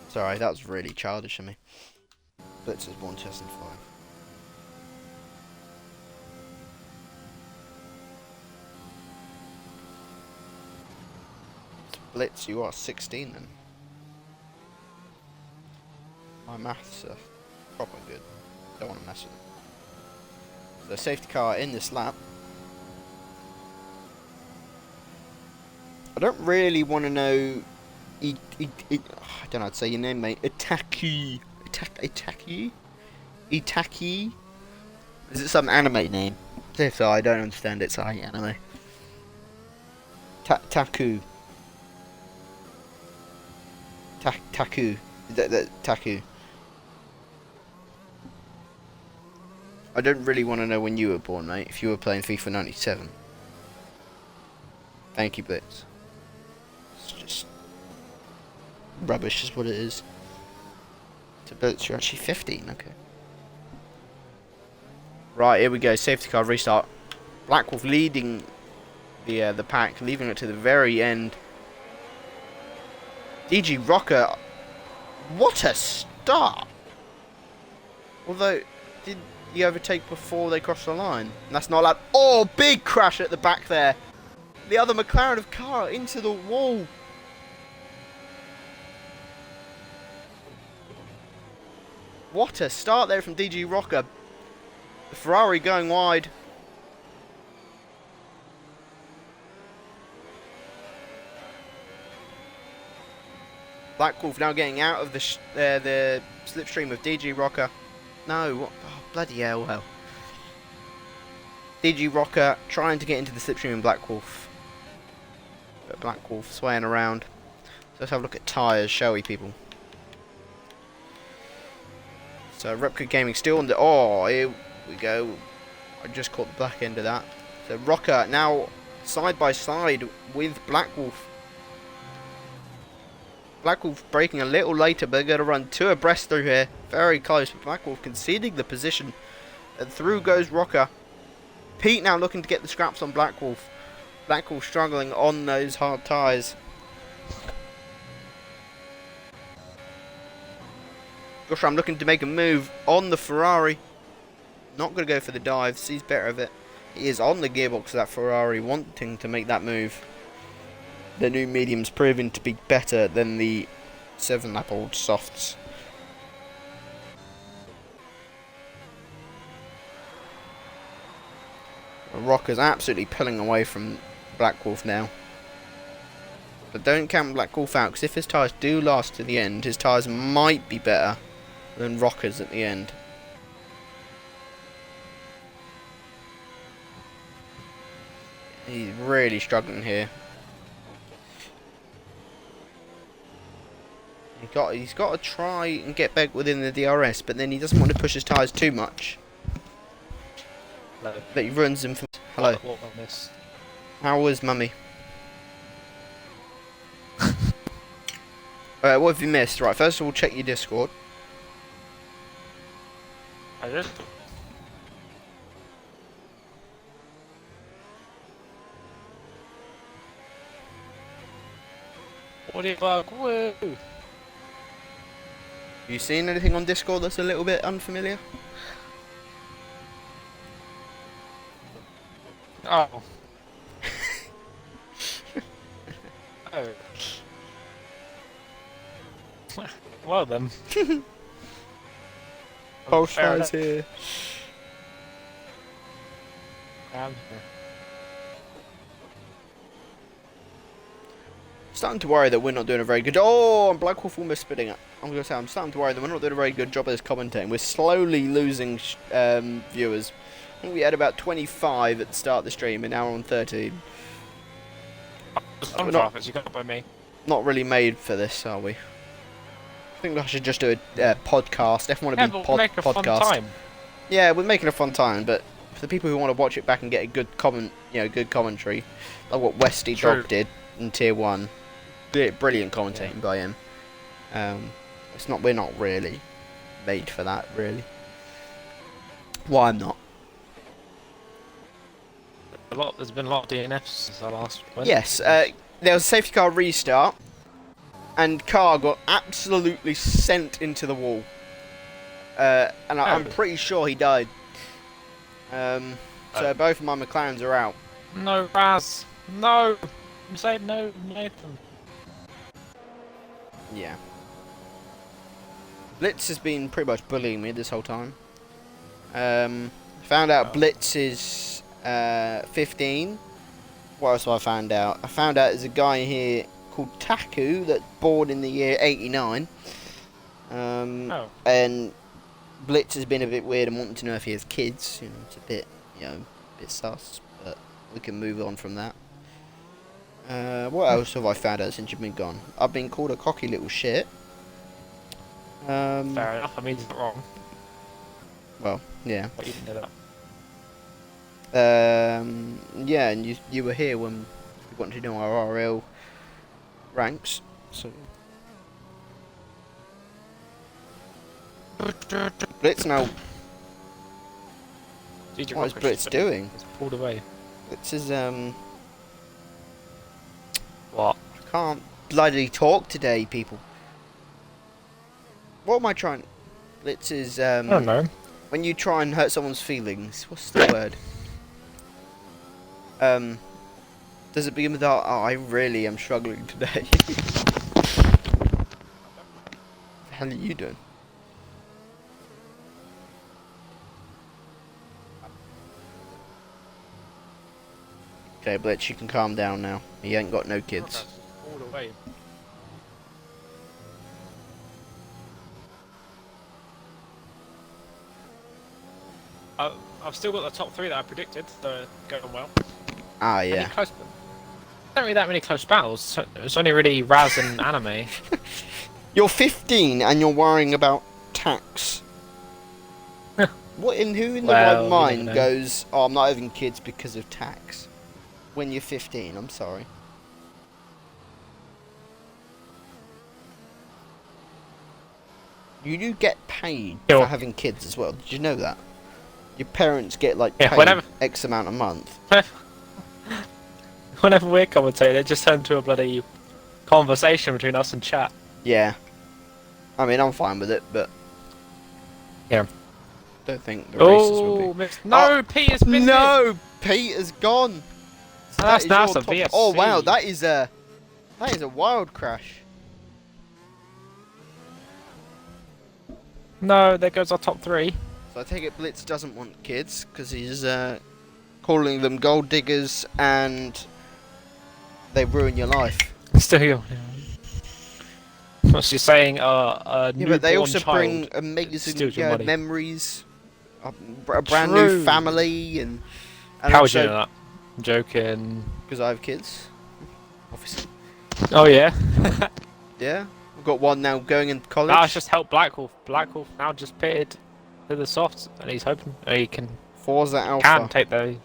Sorry, that was really childish of me. Blitz was born 2005. Blitz, you are 16 then. My maths are proper good. Don't want to mess with it. The safety car in this lap. I don't really want to know. I don't know how to say your name, mate. Itaki. Is it some anime name? If so, I don't understand it. So I hate anime. Taku. Taku. Taku. I don't really want to know when you were born, mate. If you were playing FIFA 97. Thank you, Blitz. It's just rubbish, is what it is. To Blitz, you're actually 15. Okay. Right, here we go. Safety car restart. Black Wolf leading the pack, leaving it to the very end. DG Rocker. What a start! Although, did he overtake before they crossed the line? And that's not allowed. Oh, big crash at the back there. The other McLaren of car into the wall. What a start there from DG Rocker. The Ferrari going wide. Black Wolf now getting out of the slipstream of DG Rocker. No, what? Oh, bloody hell, well. DG Rocker trying to get into the slipstream of Black Wolf. But Black Wolf swaying around. So let's have a look at tyres, shall we, people? So Repka Gaming still on the... Oh, here we go. I just caught the back end of that. So Rocker now side by side with Black Wolf. Black Wolf braking a little later, but they're going to run 2 abreast through here. Very close, but Black Wolf conceding the position. And through goes Rocker. Pete now looking to get the scraps on Black Wolf. Black Wolf struggling on those hard tyres. Josh Ram looking to make a move on the Ferrari. Not going to go for the dive, sees better of it. He is on the gearbox of that Ferrari, wanting to make that move. The new medium's proving to be better than the 7-lap-old softs. Rocker's absolutely pulling away from Black Wolf now. But don't count Black Wolf out, because if his tyres do last to the end, his tyres might be better than Rocker's at the end. He's really struggling here. He's got to try and get back within the DRS, but then he doesn't want to push his tyres too much.
Hello.
That he runs him from... Hello.
What on this?
How was Mummy? Alright, what have you missed? Right, first of all, check your Discord.
I did. What the fuck? Woo!
Have you seen anything on Discord that's a little bit unfamiliar?
Oh. Oh. Well then.
Polestar's here. Starting to worry that we're not doing a very good job. Oh, and Black Wolf almost spitting it. I'm going to say I'm starting to worry that we're not doing a very good job of this commentating. We're slowly losing viewers. I think we had about 25 at the start of the stream, and now we're on 13.
Some traffic, you got by me.
Not really made for this, are we? I think I should just do a podcast. F1ABEEZ
make a
podcast.
fun time.
Yeah, we're making a fun time, but for the people who want to watch it back and get a good good commentary, like what Westy Dog did in Tier 1, brilliant commentating by him. We're not really made for that, really. Well, I'm not.
There's been a lot of DNFs since I last went.
Yes, there was a safety car restart, and car got absolutely sent into the wall. I'm pretty sure he died. So both of my McLarens are out.
No, Raz. No. I'm saying no, Nathan.
Yeah. Blitz has been pretty much bullying me this whole time. Found out Blitz is 15. What else have I found out? I found out there's a guy here called Taku that's born in the year 89. And Blitz has been a bit weird and wanting to know if he has kids. You know, it's a bit, a bit sus, but we can move on from that. What else have I found out since you've been gone? I've been called a cocky little shit.
Fair enough, I mean it's not wrong.
Well, yeah.
But you didn't know that.
Yeah, and you were here when we wanted to know our RL ranks, so... Blitz now... What is Blitz doing?
It's pulled away.
Blitz is,
What?
I can't bloody talk today, people. What am I trying... Blitz is,
I don't know.
when you try and hurt someone's feelings, what's the word? Does it begin with, oh, I really am struggling today? What the hell are you doing? Okay, Blitz, you can calm down now. He ain't got no kids.
All the way. I've still got the top 3 that I predicted, so going well.
Ah, yeah.
Not really that many close battles. It's only really Raz and Anime.
You're 15 and you're worrying about tax. What in who in the right mind goes, oh, I'm not having kids because of tax? When you're 15, I'm sorry. You do get paid for having kids as well. Did you know that? Your parents get like paid X amount a month.
Whenever we're commentating, it just turns to a bloody conversation between us and chat.
Yeah. I mean, I'm fine with it, but...
Yeah.
Don't think the races will be...
No, Peter's been
No! Peter's gone! So
that's nice of VSC.
Oh, wow, that is a wild crash.
No, there goes our top 3.
So I take it Blitz doesn't want kids because he's calling them gold diggers and they ruin your life.
Still here. What's she saying?
Yeah, but they also bring amazing memories, a brand new family, and
how would you know that? I'm joking.
Because I have kids, obviously.
Oh yeah.
Yeah, I've got one now going into college.
That's just helped Black Wolf. Black Wolf now just pitted to the softs, and he's hoping he can.
Forza Alpha.
Can take those.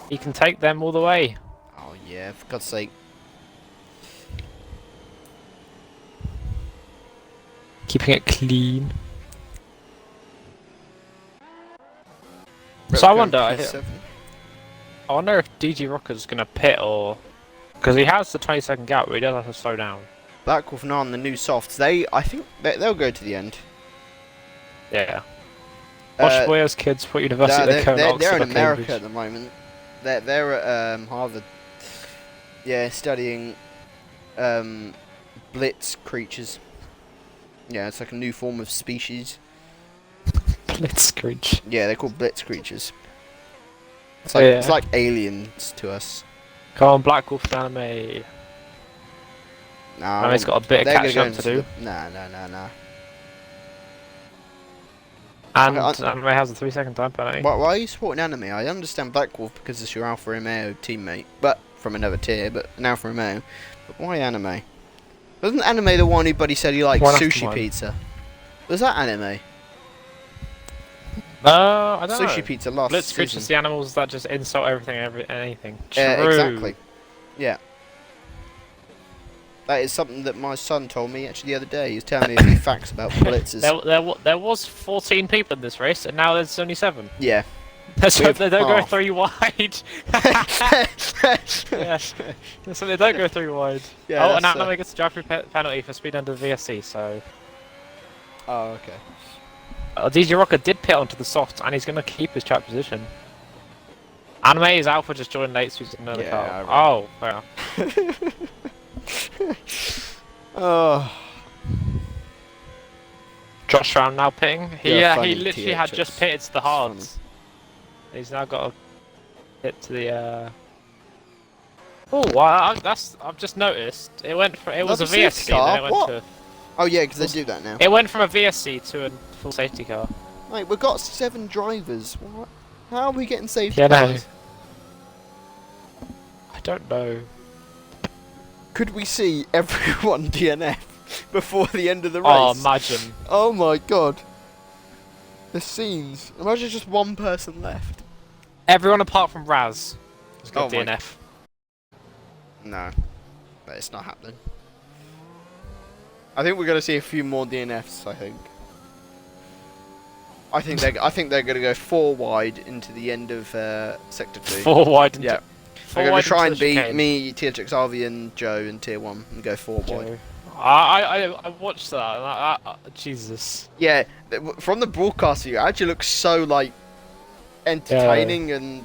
He can take them all the way.
Oh yeah, for God's sake.
Keeping it clean. So I wonder if DG Rocker's gonna pit or because he has the 20-second gap, but he does have to slow down.
Black Wolf on the new softs. I think they'll go to the end.
Yeah. Watch Boyers kids. What university
they're in America at the moment. They're at Harvard. Yeah, studying blitz creatures. Yeah, it's like a new form of species.
Blitz creature.
Yeah, they're called blitz creatures. It's like it's like aliens to us.
Come on, Black Wolf anime.
Nah,
Anime's got a bit of catching up to do.
Nah.
And anime has a 3-second time penalty.
Why are you supporting anime? I understand Black Wolf because it's your Alpha Romeo teammate, but from another tier, but an Alfa Romeo. But why anime? Wasn't anime the one who buddy said he liked sushi pizza? Was that anime?
I don't know.
Sushi pizza last
Blitz
season.
creatures, the animals that just insult everything, anything.
True. Exactly. Yeah. That is something that my son told me actually the other day. He was telling me a few facts about blitzers.
There was 14 people in this race, and now there's only 7.
Yeah.
Let's hope they don't go 3 wide. Yeah. So they don't go 3 wide. Yeah, oh, and now gets a drive-through penalty for speed under the VSC, so...
Oh, okay.
DJ Rocker did pit onto the soft, and he's going to keep his track position. Anime is Alpha just joined late, so he's another car. Oh, fair enough.
Oh.
Josh Ram now pitting. He literally had just pitted to the hards. He's now got a hit to the. Oh, wow! I've just noticed it went from was a VSC. Then it went to.
Oh yeah, because they do that now.
It went from a VSC to a full safety car.
Mate, we've got 7 drivers. What? How are we getting safety cars?
I don't know.
Could we see everyone DNF before the end of the race?
Oh, imagine.
Oh my god. The scenes. Imagine just one person left.
Everyone apart from Raz has got DNF.
No. But it's not happening. I think we're going to see a few more DNFs, I think. I think they're going to go 4 wide into the end of Sector 2.
4 wide into...
Yeah. They're going to try and beat me, THX Harvey and Joe in Tier 1 and go 4 wide.
I watched that. Jesus.
Yeah, from the broadcast view, it actually looks so, like, entertaining and...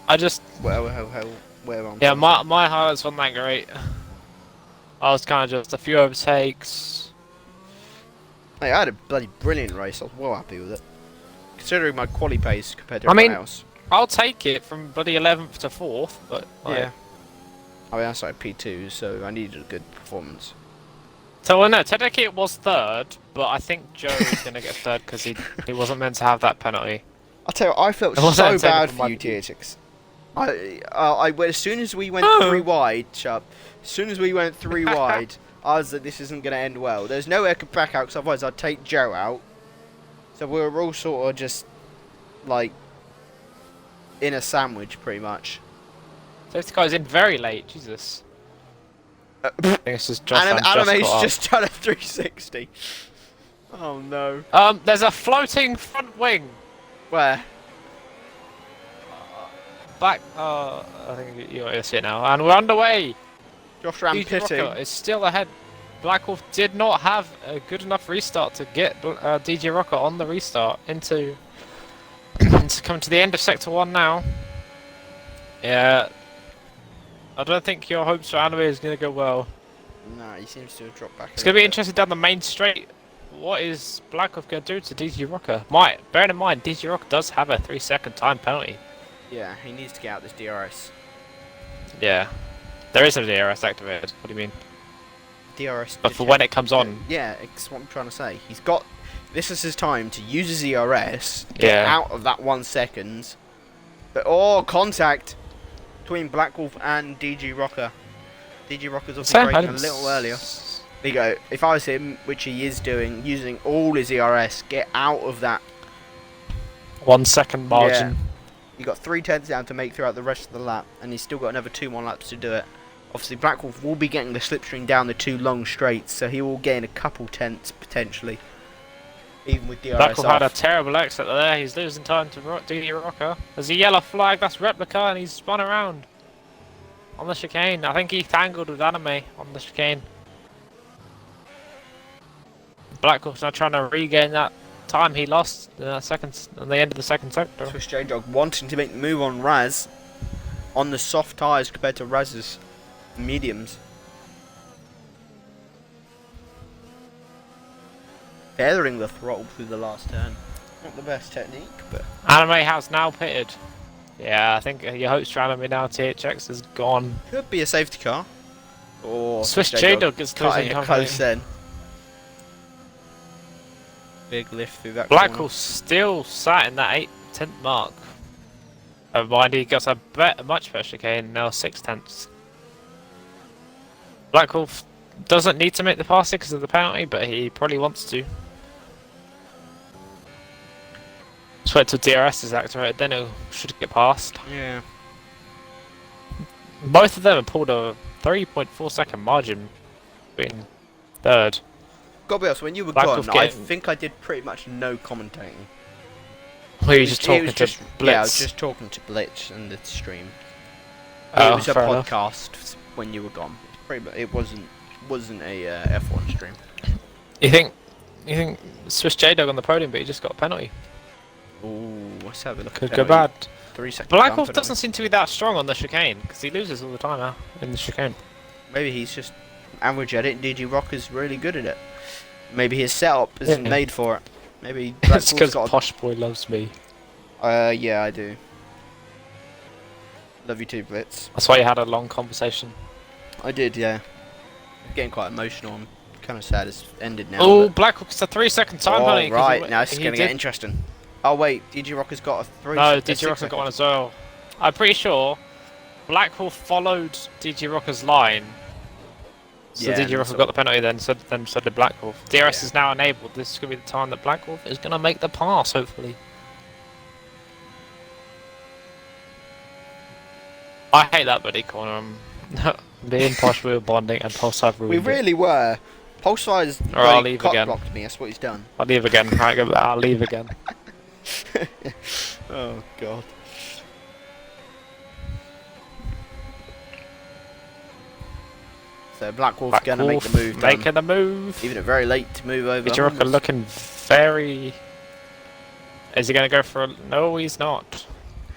I just...
Where on?
Yeah, my highlights weren't that great. I was kind of just a few overtakes.
Hey, I had a bloody brilliant race. I was well happy with it. Considering my quali pace compared to everyone else.
I'll take it from bloody 11th to 4th, but...
Yeah. I mean, I started P2, so I needed a good performance.
So, well, no, technically it was 3rd, but I think Joe is going to get 3rd because he wasn't meant to have that penalty.
I'll tell you, I felt so bad for you, THX. As soon as we went 3 wide, as soon as we went 3 wide, I was like, this isn't going to end well. There's no way I could back out, because otherwise I'd take Joe out. So we were all sort of just, like, in a sandwich, pretty much.
Safety car's in very late, Jesus. I think it's just
Anime's just done a 360. Oh no.
There's a floating front wing.
Where?
Back. I think you're going to see it now. And we're underway.
Josh Ram pitting.
Is still ahead. Black Wolf did not have a good enough restart to get DJ Rocker on the restart into come to the end of Sector 1 now. Yeah. I don't think your hopes for Anime is going to go well.
No, he seems to have dropped back.
It's going to be interesting down the main straight. What is Blackwolf going to do to DG Rocker? Bearing in mind, DG Rocker does have a 3-second time penalty.
Yeah, he needs to get out this DRS.
Yeah. There is a DRS activated. What do you mean?
DRS.
But for when it comes on.
Yeah, it's what I'm trying to say. He's got. This is his time to use his DRS, get out of that 1 second. But contact between Blackwolf and DG Rocker. DG Rocker's obviously braking a little earlier. There you go. If I was him, which he is doing, using all his ERS, get out of that
1 second margin.
Yeah. You got 3/10 down to make throughout the rest of the lap, and he's still got another 2 more laps to do it. Obviously, Blackwolf will be getting the slipstream down the 2 long straights, so he will gain a couple tenths potentially, even with DRS
Blackwolf
off.
had a terrible exit there. He's losing time to DG Rocker. There's a yellow flag. That's replica, and he's spun around on the chicane. I think he tangled with Anime on the chicane. Blackwolf's now trying to regain that time he lost in that on the end of the second sector.
Swiss J-Dog wanting to make the move on Raz on the soft tyres compared to Raz's mediums. Feathering the throttle through the last turn. Not the best technique, but...
Anime has now pitted. Yeah, I think your hopes for Anime now, THX is gone.
Could be a safety car. Or
Swiss J-Dog gets closing
time. Close then. Big lift through that
Blackwolf still sat in that 8/10 mark. Mind he got a much better chicane, now 6/10. Blackwolf doesn't need to make the pass because of the penalty, but he probably wants to. Just wait till DRS is activated, then it should get past.
Yeah.
Both of them have pulled a 3.4 second margin between third.
Gotta be honest, when you were
Blackwolf
gone, I think I did pretty much no commentating.
Were you just talking to Blitz?
Yeah, I was just talking to Blitz and the stream.
Oh,
it was a
fair enough.
podcast when you were gone. It wasn't a F1 stream.
You think Swiss J-Dog on the podium, but he just got a penalty?
Ooh, let's have a look.
Could
at
go
penalty.
bad.
3 seconds.
Blackwolf doesn't seem to be that strong on the chicane, because he loses all the time now in the chicane.
Maybe he's just average at it, and DG Rocker's really good at it. Maybe his setup isn't made for it. Maybe
It's
Blackwolf's
because
got
Posh Boy loves me.
yeah, I do. Love you too, Blitz.
That's why you had a long conversation.
I did, yeah. I'm getting quite emotional. I'm kind of sad it's ended now.
Oh, Blackwolf's a 3 second time penalty.
Right, now it's going to get interesting. Oh, wait, DG Rocker's got a 3
No, DG Rocker's got one as well. I'm pretty sure Blackwolf followed DG Rocker's line. So
Yeah,
DG Rocker got the penalty then, so did Blackwolf. DRS is now enabled. This is going to be the time that Blackwolf is going to make the pass, hopefully. I hate that buddy corner. Me and Posh were bonding and Pulsar ruined
We really were. Pulsar's
I'll leave
cock
again.
blocked me, that's what he's done.
I'll leave again. Right, I'll leave again.
Oh, God. So Blackwolf's going to make the move.
Making the move.
Even at very late to move over.
DG Rocker looking very... Is he going to go for a... No, he's not.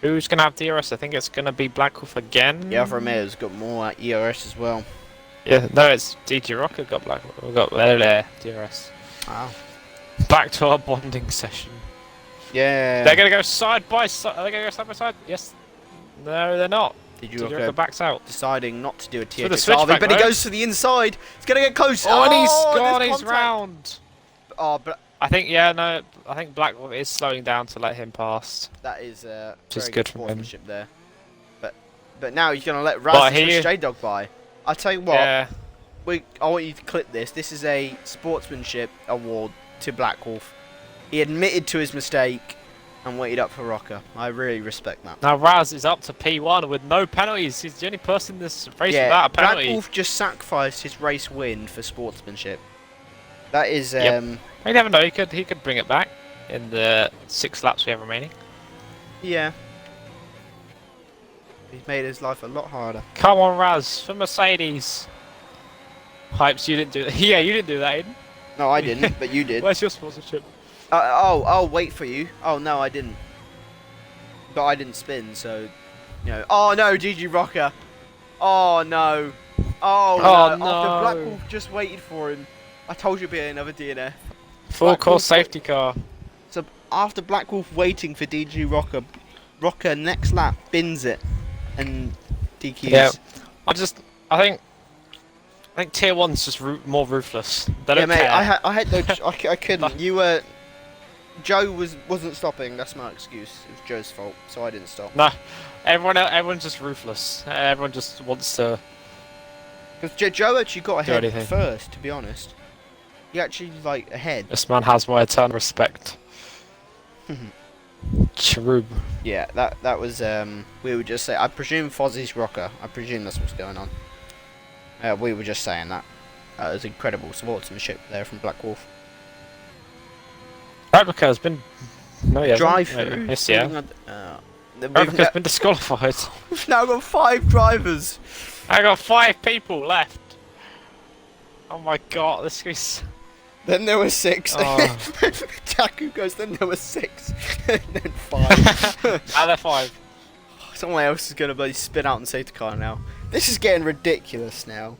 Who's going to have DRS? I think it's going to be Blackwolf again.
Yeah, F1ABEEZ got more ERS as well.
Yeah, no, it's DG Rocker got Blackwolf. We got DRS.
Wow.
Back to our bonding session.
Yeah.
They're going to go side by side. Are they going to go side by side? Yes. No, they're not.
DG
Rocker
Rocker
backs out.
deciding not to do a
the
THX
switchback,
but he
right?
goes to the inside. He's going to get close.
Oh, and he's
there's
gone. He's
contact.
round.
Oh, but
I think, yeah, no, I think Blackwolf is slowing down to let him pass.
that is
Just
very
good
good
from him.
sportsmanship there. But now he's going to let Raz and J-Dog by. I'll tell you what.
Yeah.
I want you to clip this. This is a sportsmanship award to Blackwolf. He admitted to his mistake and waited up for Rocker. I really respect that.
Now Raz is up to P1 with no penalties. He's the only person in this race
Yeah,
without a penalty.
Blackwolf just sacrificed his race win for sportsmanship. That is...
Yep. You never know, he could bring it back in the 6 laps we have remaining.
Yeah. He's made his life a lot harder.
Come on, Raz, for Mercedes. Hypes, you didn't do that. Yeah, you didn't do that, Aiden.
No, I didn't, but you did.
Where's your sponsorship?
I'll wait for you. Oh, no, I didn't. But I didn't spin, so... You know. Oh, no, GG Rocker. Oh, no. Oh,
Oh,
no. After
no.
Black Wolf just waited for him. I told you it'd be another DNF.
Full
Black
course
Wolf-
safety car.
So after Black Wolf waiting for DG Rocker, Rocker next lap bins it and DQs.
Yeah. I think tier one's just more ruthless. They
Yeah,
don't
mate.
care.
I had no. I couldn't. You were. Joe wasn't stopping. That's my excuse. It was Joe's fault, so I didn't stop.
No, everyone's just ruthless. Everyone just wants to.
Because Joe actually got
Do
ahead
anything.
first, to be honest. He actually like ahead.
This man has my eternal respect. Cherub.
Yeah, that was we were just saying. I presume Fozzie's Rocker. I presume that's what's going on. We were just saying that. It was incredible sportsmanship there from Black Wolf.
Replica has been. No, yeah.
Drive through.
Yes, yeah. Replica's been disqualified.
We've now got 5 drivers.
I got 5 people left. Oh my god, this is.
Then there were 6.
Oh.
Taku goes. Then there were 6. And then 5.
Now they're 5.
Someone else is gonna bloody spin out and safety car now. This is getting ridiculous now.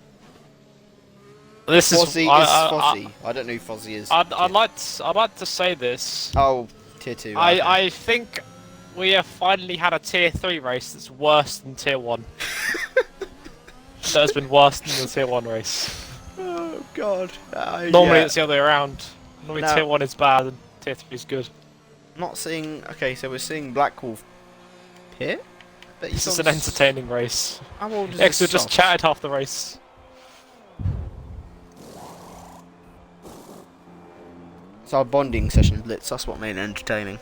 This is.
Fozzie is Fozzie. I don't know who Fozzie is.
I'd like to say this.
Oh, tier 2. okay.
I think we have finally had a tier 3 race that's worse than tier 1. That has been worse than the tier 1 race.
Oh god.
Normally
yeah.
it's the other way around. Normally
No.
tier 1 is bad and tier 3 is good.
Not seeing. Okay, so we're seeing Black Wolf here. But
This is an entertaining race.
How old is
Extra
this
just
soft?
chatted half the race.
It's our bonding session, Blitz. That's what made it entertaining.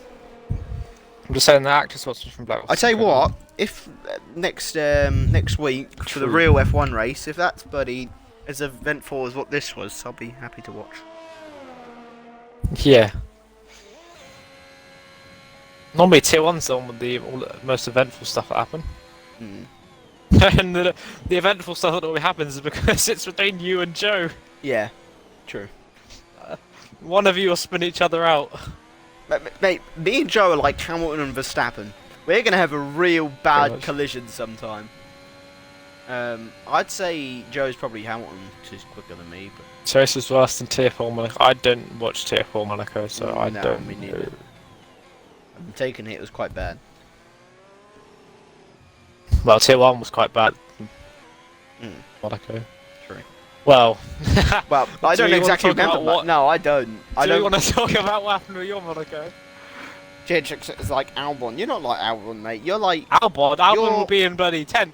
I'm just saying the actress was from Black Wolf.
I tell you what, if next week for the
True.
real F1 race, if that's bloody as eventful as what this was, I'll be happy to watch.
Yeah. Normally tier 1's the one with the most eventful stuff that happen.
Mm.
And the eventful stuff that always happens is because it's between you and Joe.
Yeah, true.
One of you will spin each other out.
Mate, me and Joe are like Hamilton and Verstappen. We're gonna have a real
Pretty
bad
much.
collision sometime. I'd say Joe's probably Hamilton, 'cause he's quicker than me, but
Chase is worse than tier 4 Monaco. I don't watch tier 4 Monaco, so I
No,
don't
me
know.
neither. I'm taking it was quite bad.
Well, tier 1 was quite bad.
Mm.
Monaco.
True.
Well,
Well, I
Do
don't
you wanna
exactly
talk
remember.
about what-
No, I don't. I
do you
don't.
want to talk about what happened with your Monaco?
It's like Albon. You're not like Albon, mate. You're like,
Albon
You're-
will be in bloody 10th.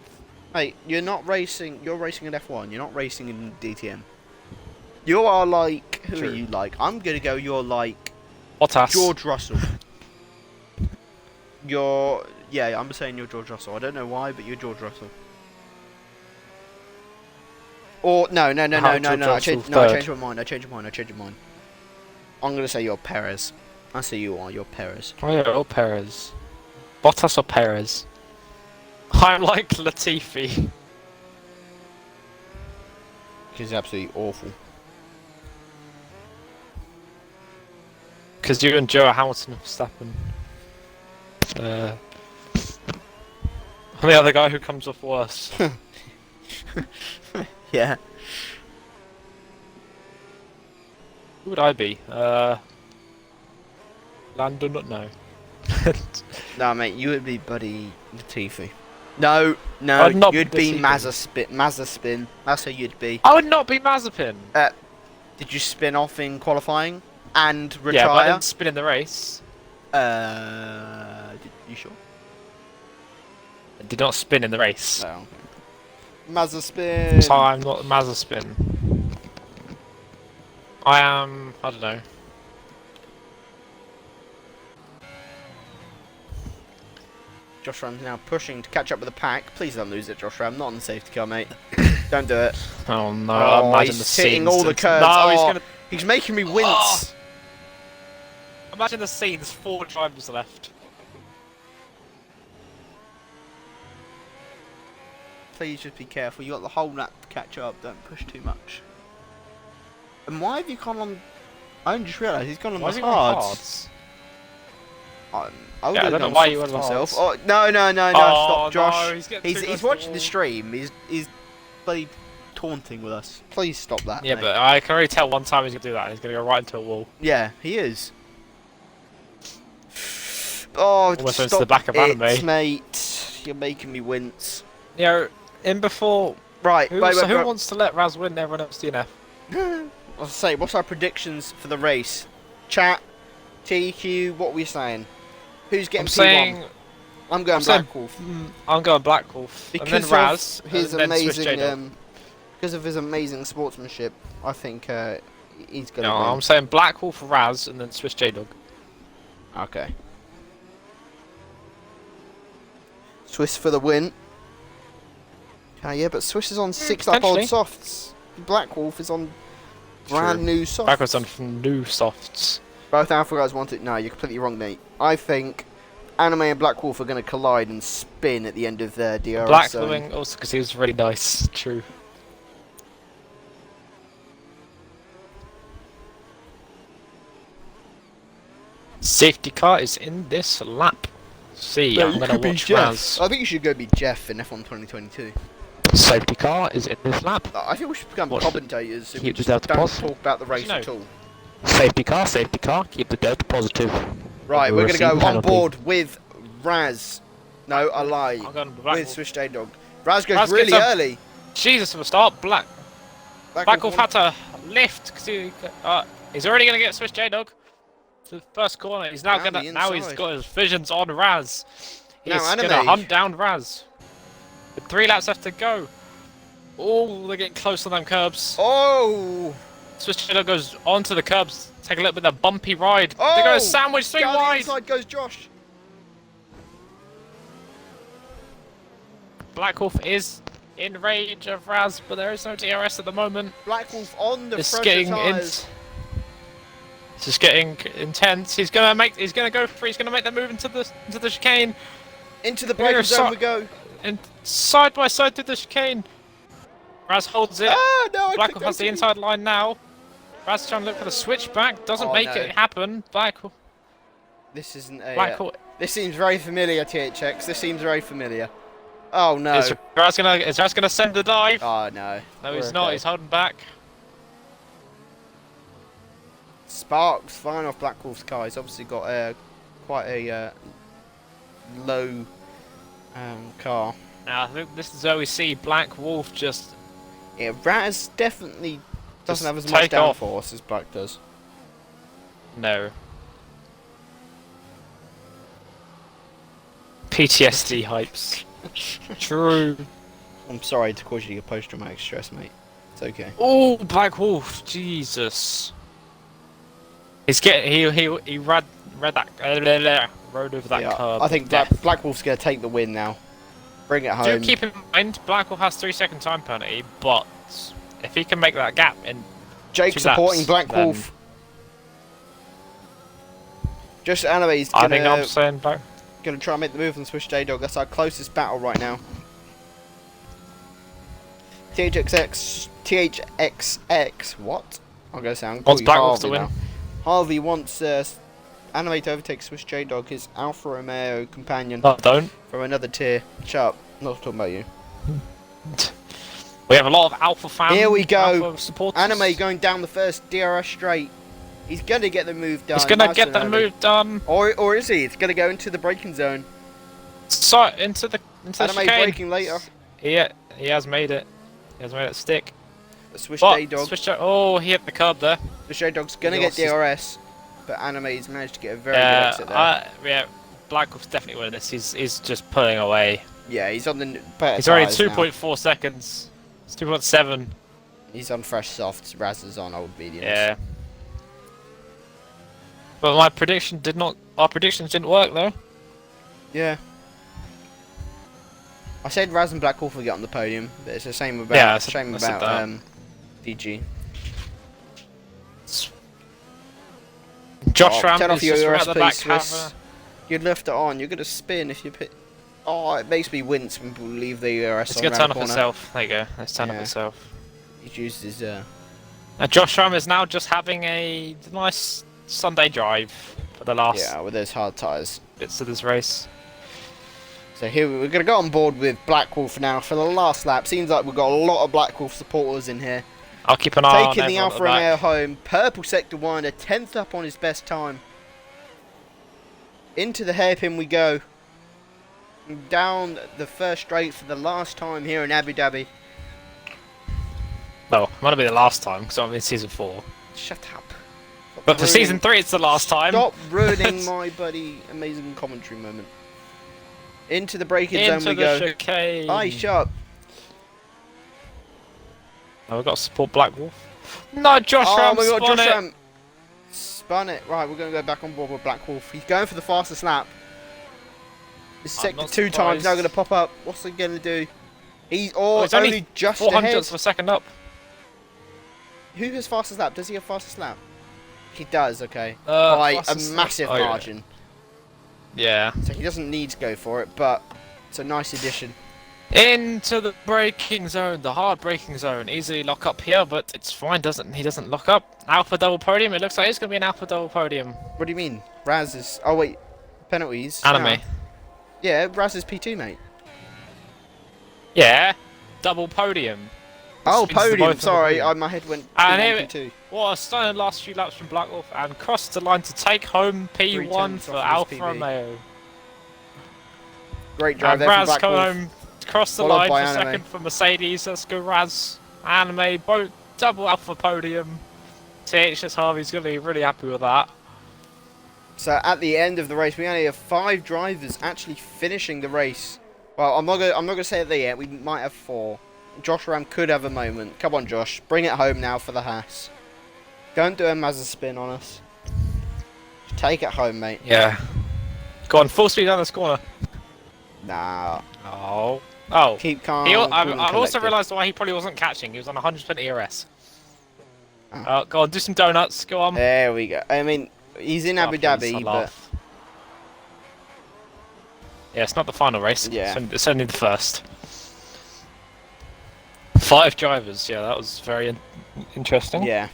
mate. You're not racing. You're racing in F1. You're not racing in DTM. You are like. Who
True.
are you like? I'm gonna go. You're like
Bottas.
George Russell. You're. Yeah, I'm saying you're George Russell. I don't know why, but you're George Russell. Or no.
How
I
George
changed
Russell
my mind. I changed my mind. I'm gonna say you're Perez. I say you are. You're Perez.
Oh yeah, or Perez. Bottas or Perez? I'm like Latifi.
He's absolutely awful.
Because you and Joe are Hamilton and Verstappen. I'm the other guy who comes off worse.
Yeah.
Who would I be? Landon? No.
No, mate, you would be Buddy Latifi. No,
I'd not
you'd
be
be
Latifi.
Mazepin. That's who you'd be.
I would not be Mazepin.
Did you spin off in qualifying and
Yeah, but I
retire?
didn't spin in the race.
You sure?
I did not spin in the race.
No. Okay. Mazepin.
So I'm not Mazepin. I am. I don't know.
Josh Ram's now pushing to catch up with the pack. Please don't lose it, Josh Ram. Not on the safety car, mate. Don't do it.
Oh no!
Oh,
imagine
he's
the
hitting
scenes.
all the curves.
No, he's
Oh.
gonna.
He's making me wince.
Imagine the scenes. 4 drivers left.
Please just be careful. You got the whole lap to catch up. Don't push too much. And why have you gone on? I only just realised he's gone on
Why is
the
he going
hards. I
Yeah, I
would've
don't know
gone
why
soft
you went on
myself.
hards.
Oh no!
Oh,
Stop,
no,
Josh.
he's getting too close
He's
to
watching
the
the
wall.
stream. He's bloody taunting with us. Please stop that.
Yeah,
mate.
but I can already tell one time he's gonna do that. He's gonna go right into a wall.
Yeah, he is. Oh,
Almost
stop
into the back of
it, mate. You're making me wince.
Yeah, in before.
Right,
Who,
wait,
who wants to let Raz win? Everyone else DNF.
I'll say, what's our predictions for the race? Chat, TQ, what are we saying? Who's getting
I'm
P1?
saying.
I'm going Black Wolf.
I'm going Black Wolf.
Because
and then Raz.
of his
and then
amazing, because of his amazing sportsmanship, I think he's going to win.
I'm saying Black Wolf, Raz, and then Swiss J-Dog.
Okay. Swiss for the win. Yeah, but Swiss is on 6 up old softs. Black Wolf is on brand new softs.
Black Wolf's on new softs.
Both Alpha guys want it. No, you're completely wrong, mate. I think Anime and Black Wolf are going to collide and spin at the end of their DRS
Black
zone.
Wolf also because he was really nice. True. Safety car is in this lap. See,
No,
I'm
you
gonna
could be
watch
Jeff.
Raz.
I think you should go be Jeff in F1 2022.
Safety car is in this lap.
I think we should become
Watch
commentators if we
keep the
just
delta
don't
positive.
talk about the race
No.
at all.
Safety car, keep the delta positive.
Right,
Or
we're going to go
receive
on
penalty.
board with Raz. No, I lie.
I'm going Black
With
Wolf.
Swiss J-Dog. Raz goes
Raz
really
gets a-
early.
Jesus, we'll start Black Wolf
Wolf
had to lift because he's already going to get Swiss J-Dog to the first corner. He's now
Down
going
the
to. Now he's
inside.
got his visions on Raz. He's
Now
going to
Anime.
hunt down Raz. With 3 laps left to go. Oh, they're getting close on them curbs.
Oh!
Swiss J-Dog goes onto the curbs. Take a little bit of a bumpy ride.
Oh!
They're going to sandwich 3
Down the
wide.
inside goes Josh.
Black Wolf is in range of Raz, but there is no DRS at the moment.
Black Wolf on the
It's
front
getting
tyres.
It's just getting intense. He's gonna make the move into the chicane.
Into the braking zone we go.
And side by side through the chicane. Raz holds it.
Ah, no, I
Black
couldn't
Wolf has
go
the
to-
inside line now. Raz trying to look for the switchback. Doesn't
Oh,
make
no.
it happen. Black
This isn't a...
Wolf.
this seems very familiar, THX. This seems very familiar. Oh, no.
Is Raz gonna send the dive?
Oh, no.
No,
We're
he's not.
okay.
He's holding back.
Sparks flying off Black Wolf's car. He's obviously got quite a low car.
Now I think this is where we see Black Wolf just
Yeah, Raz definitely doesn't
Just
have as much
take off.
downforce as Black does.
no. PTSD hypes. True.
I'm sorry to cause you post-traumatic stress, mate. It's okay.
Oh, Black Wolf, Jesus. He's getting he rode that rode over that
Yeah,
curb.
I think Black Wolf's going to take the win now. Bring it
Do
home.
keep in mind, Black Wolf has 3-second time penalty, but if he can make that gap in
Jake
2
supporting
laps,
Black
then
Wolf. Just Anime's
I think I'm
going
saying Black.
to try and make the move on Swiss J-Dog. That's our closest battle right now. THXX, what? I'm going to sound
Wants
call you
Black Wolf to
Harvey
win.
now. Harvey wants Anime to overtake Swiss J-Dog, his Alfa Romeo companion
No, don't.
from another tier. Shut up, not talking about you.
We have a lot of Alpha fans.
Here we go.
Alpha supporters.
Anime going down the first DRS straight. He's going to get the move done.
He's gonna
nice
get
and
that
early.
move done.
Or is he? It's going to go into the braking zone.
So into the
Anime
chicane.
braking later.
Yeah, he has made it. He has made it stick.
The Swiss
But
J-Dog.
oh, he hit the curb there.
The J-Dog's going to
He
get
lost his-
DRS. But Anime's managed to get a very good exit there.
Yeah, Black Wolf's definitely winning this. He's just pulling away.
Yeah, he's on the better
He's already
tyres now.
2.4 seconds. It's 2.7.
He's on fresh softs. Raz is on old mediums.
Yeah. But my prediction did not. Our predictions didn't work though.
Yeah. I said Raz and Black Wolf will get on the podium, but it's a shame about
Yeah, I said that.
DG.
Josh Ram
turn off
is
your
just
URS,
at the back.
please, Swiss. You'd left it on. You're gonna spin if you pit. Oh, it makes me wince when people leave the URS
It's
on
gonna
around
turn
the
off
corner.
itself. There you go. Let's turn off
Yeah.
itself.
He's used his
Now Josh Ram is now just having a nice Sunday drive for the last
with those hard tyres.
bits of this race.
So here we're going to go on board with Black Wolf now for the last lap. Seems like we've got a lot of Black Wolf supporters in here.
I'll keep an eye on
Taking the
everyone
Alfa
at the
Romeo
back.
home. Purple Sector 1, a 10th up on his best time. Into the hairpin we go. Down the first straight for the last time here in Abu Dhabi.
Well, it might be the last time because I'm in season 4.
Shut up. Stop
But for
ruining-
season 3, it's the last time.
Stop ruining my buddy amazing commentary moment. Into the braking zone we go.
Chicane.
Aye, shut up.
Oh, we've got to support Black Wolf. No, Josh Ram
my god,
spun
Josh
it.
Ram spun it. Right, we're going to go back on board with Black Wolf. He's going for the fastest lap. This
I'm
sector
not
2 times now
surprised.
going to pop up. What's he going to do? He's
He's
only just
400
ahead.
of a second up.
Who has fastest lap? Does he have fastest lap? He does, okay.
Uh,
By a
fastest-
massive
oh, yeah.
margin.
Yeah.
So he doesn't need to go for it, but it's a nice addition.
Into the braking zone, the hard braking zone. Easily lock up here, but it's fine. He doesn't lock up. Alpha double podium. It looks like it's gonna be an alpha double podium.
What do you mean? Raz is... Oh, wait. Penalties?
Anime.
No. Yeah, Raz is P2, mate.
Yeah. Double podium.
Oh,
This means the both
podium.
of them
Sorry,
podium.
my head went
And
P1,
here
P2.
What a stunning last few laps from Black Wolf and crossed the line to take home P1
tenths
for
off
Alfa
his PB.
Romeo.
Great drive
And
there from
Raz
Black
coming
Wolf.
home, crossed the
Followed
line for
by Anime.
second for Mercedes. Let's go Raz. Anime, both double Alpha podium. THS Harvey's going to be really happy with that.
So at the end of the race, we only have 5 drivers actually finishing the race. Well, I'm not gonna say that yet. We might have 4. Josh Ram could have a moment. Come on, Josh, bring it home now for the Haas. Don't do a Mazda spin on us. Take it home, mate.
Yeah. Go on, full speed down this corner.
Nah.
Oh. Oh.
Keep calm.
I've
cool and
also
collected.
realised why he probably wasn't catching. He was on 100% ERS.
Oh.
Go on, do some donuts. Go on.
There we go. I mean, he's in Abu
Oh, please,
Dhabi,
I'll
but
laugh. Yeah, it's not the final race.
Yeah.
It's only the first. 5 drivers. Yeah, that was very interesting.
yeah.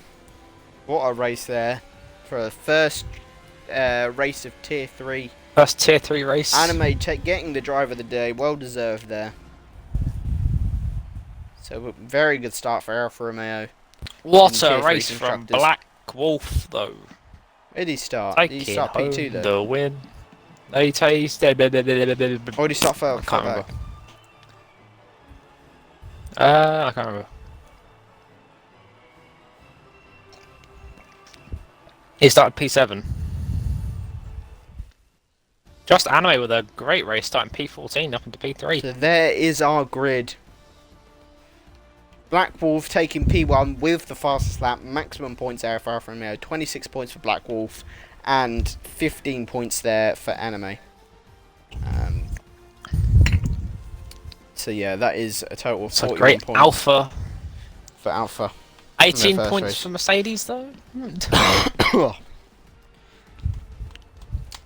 What a race there for the first race of Tier 3.
First tier 3 race.
Anime getting the driver of the day, well deserved there. So very good start for Alfa Romeo.
What
Tier
a
3
race from
constructors.
Black Wolf, though.
Where did he start? Did he
Taking
start
home
P2 though?
the win. They taste. I
Or did he start further
can't
back?
remember. I can't remember. He started P7. Just Anime with a great race, starting P14 up into P3.
So there is our grid. Black Wolf taking P1 with the fastest lap, maximum points there for Alfa Romeo, 26 points for Black Wolf, and 15 points there for Anime. So yeah, that is a total of
It's a
41
great
points
Alpha.
for Alpha.
18
first
points
race.
for Mercedes, though.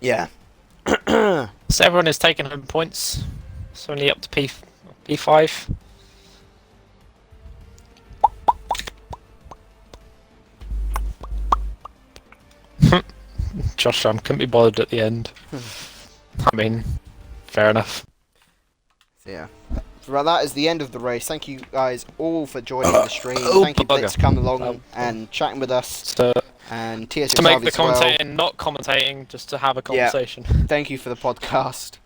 Yeah.
So everyone is taking home points. It's only up to P5. Josh Ram couldn't be bothered at the end. I mean, fair enough.
Yeah. Right, that is the end of the race. Thank you guys all for joining the stream. Thank you, Blitz, for coming along and chatting with us.
So,
And TS
to make the
as well.
commentating not commentating, just to have a conversation.
Thank you for the podcast.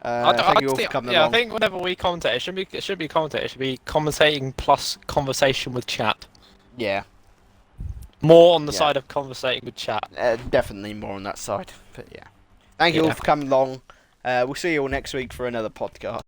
Thank you all for coming
I
along.
think whenever we commentate, it should be commentating. It should be commentating plus conversation with chat.
Yeah,
More on the
Yeah.
side of conversating with chat.
definitely more on that side. But yeah. Thank you all
Yeah.
for coming along. We'll see you all next week for another podcast.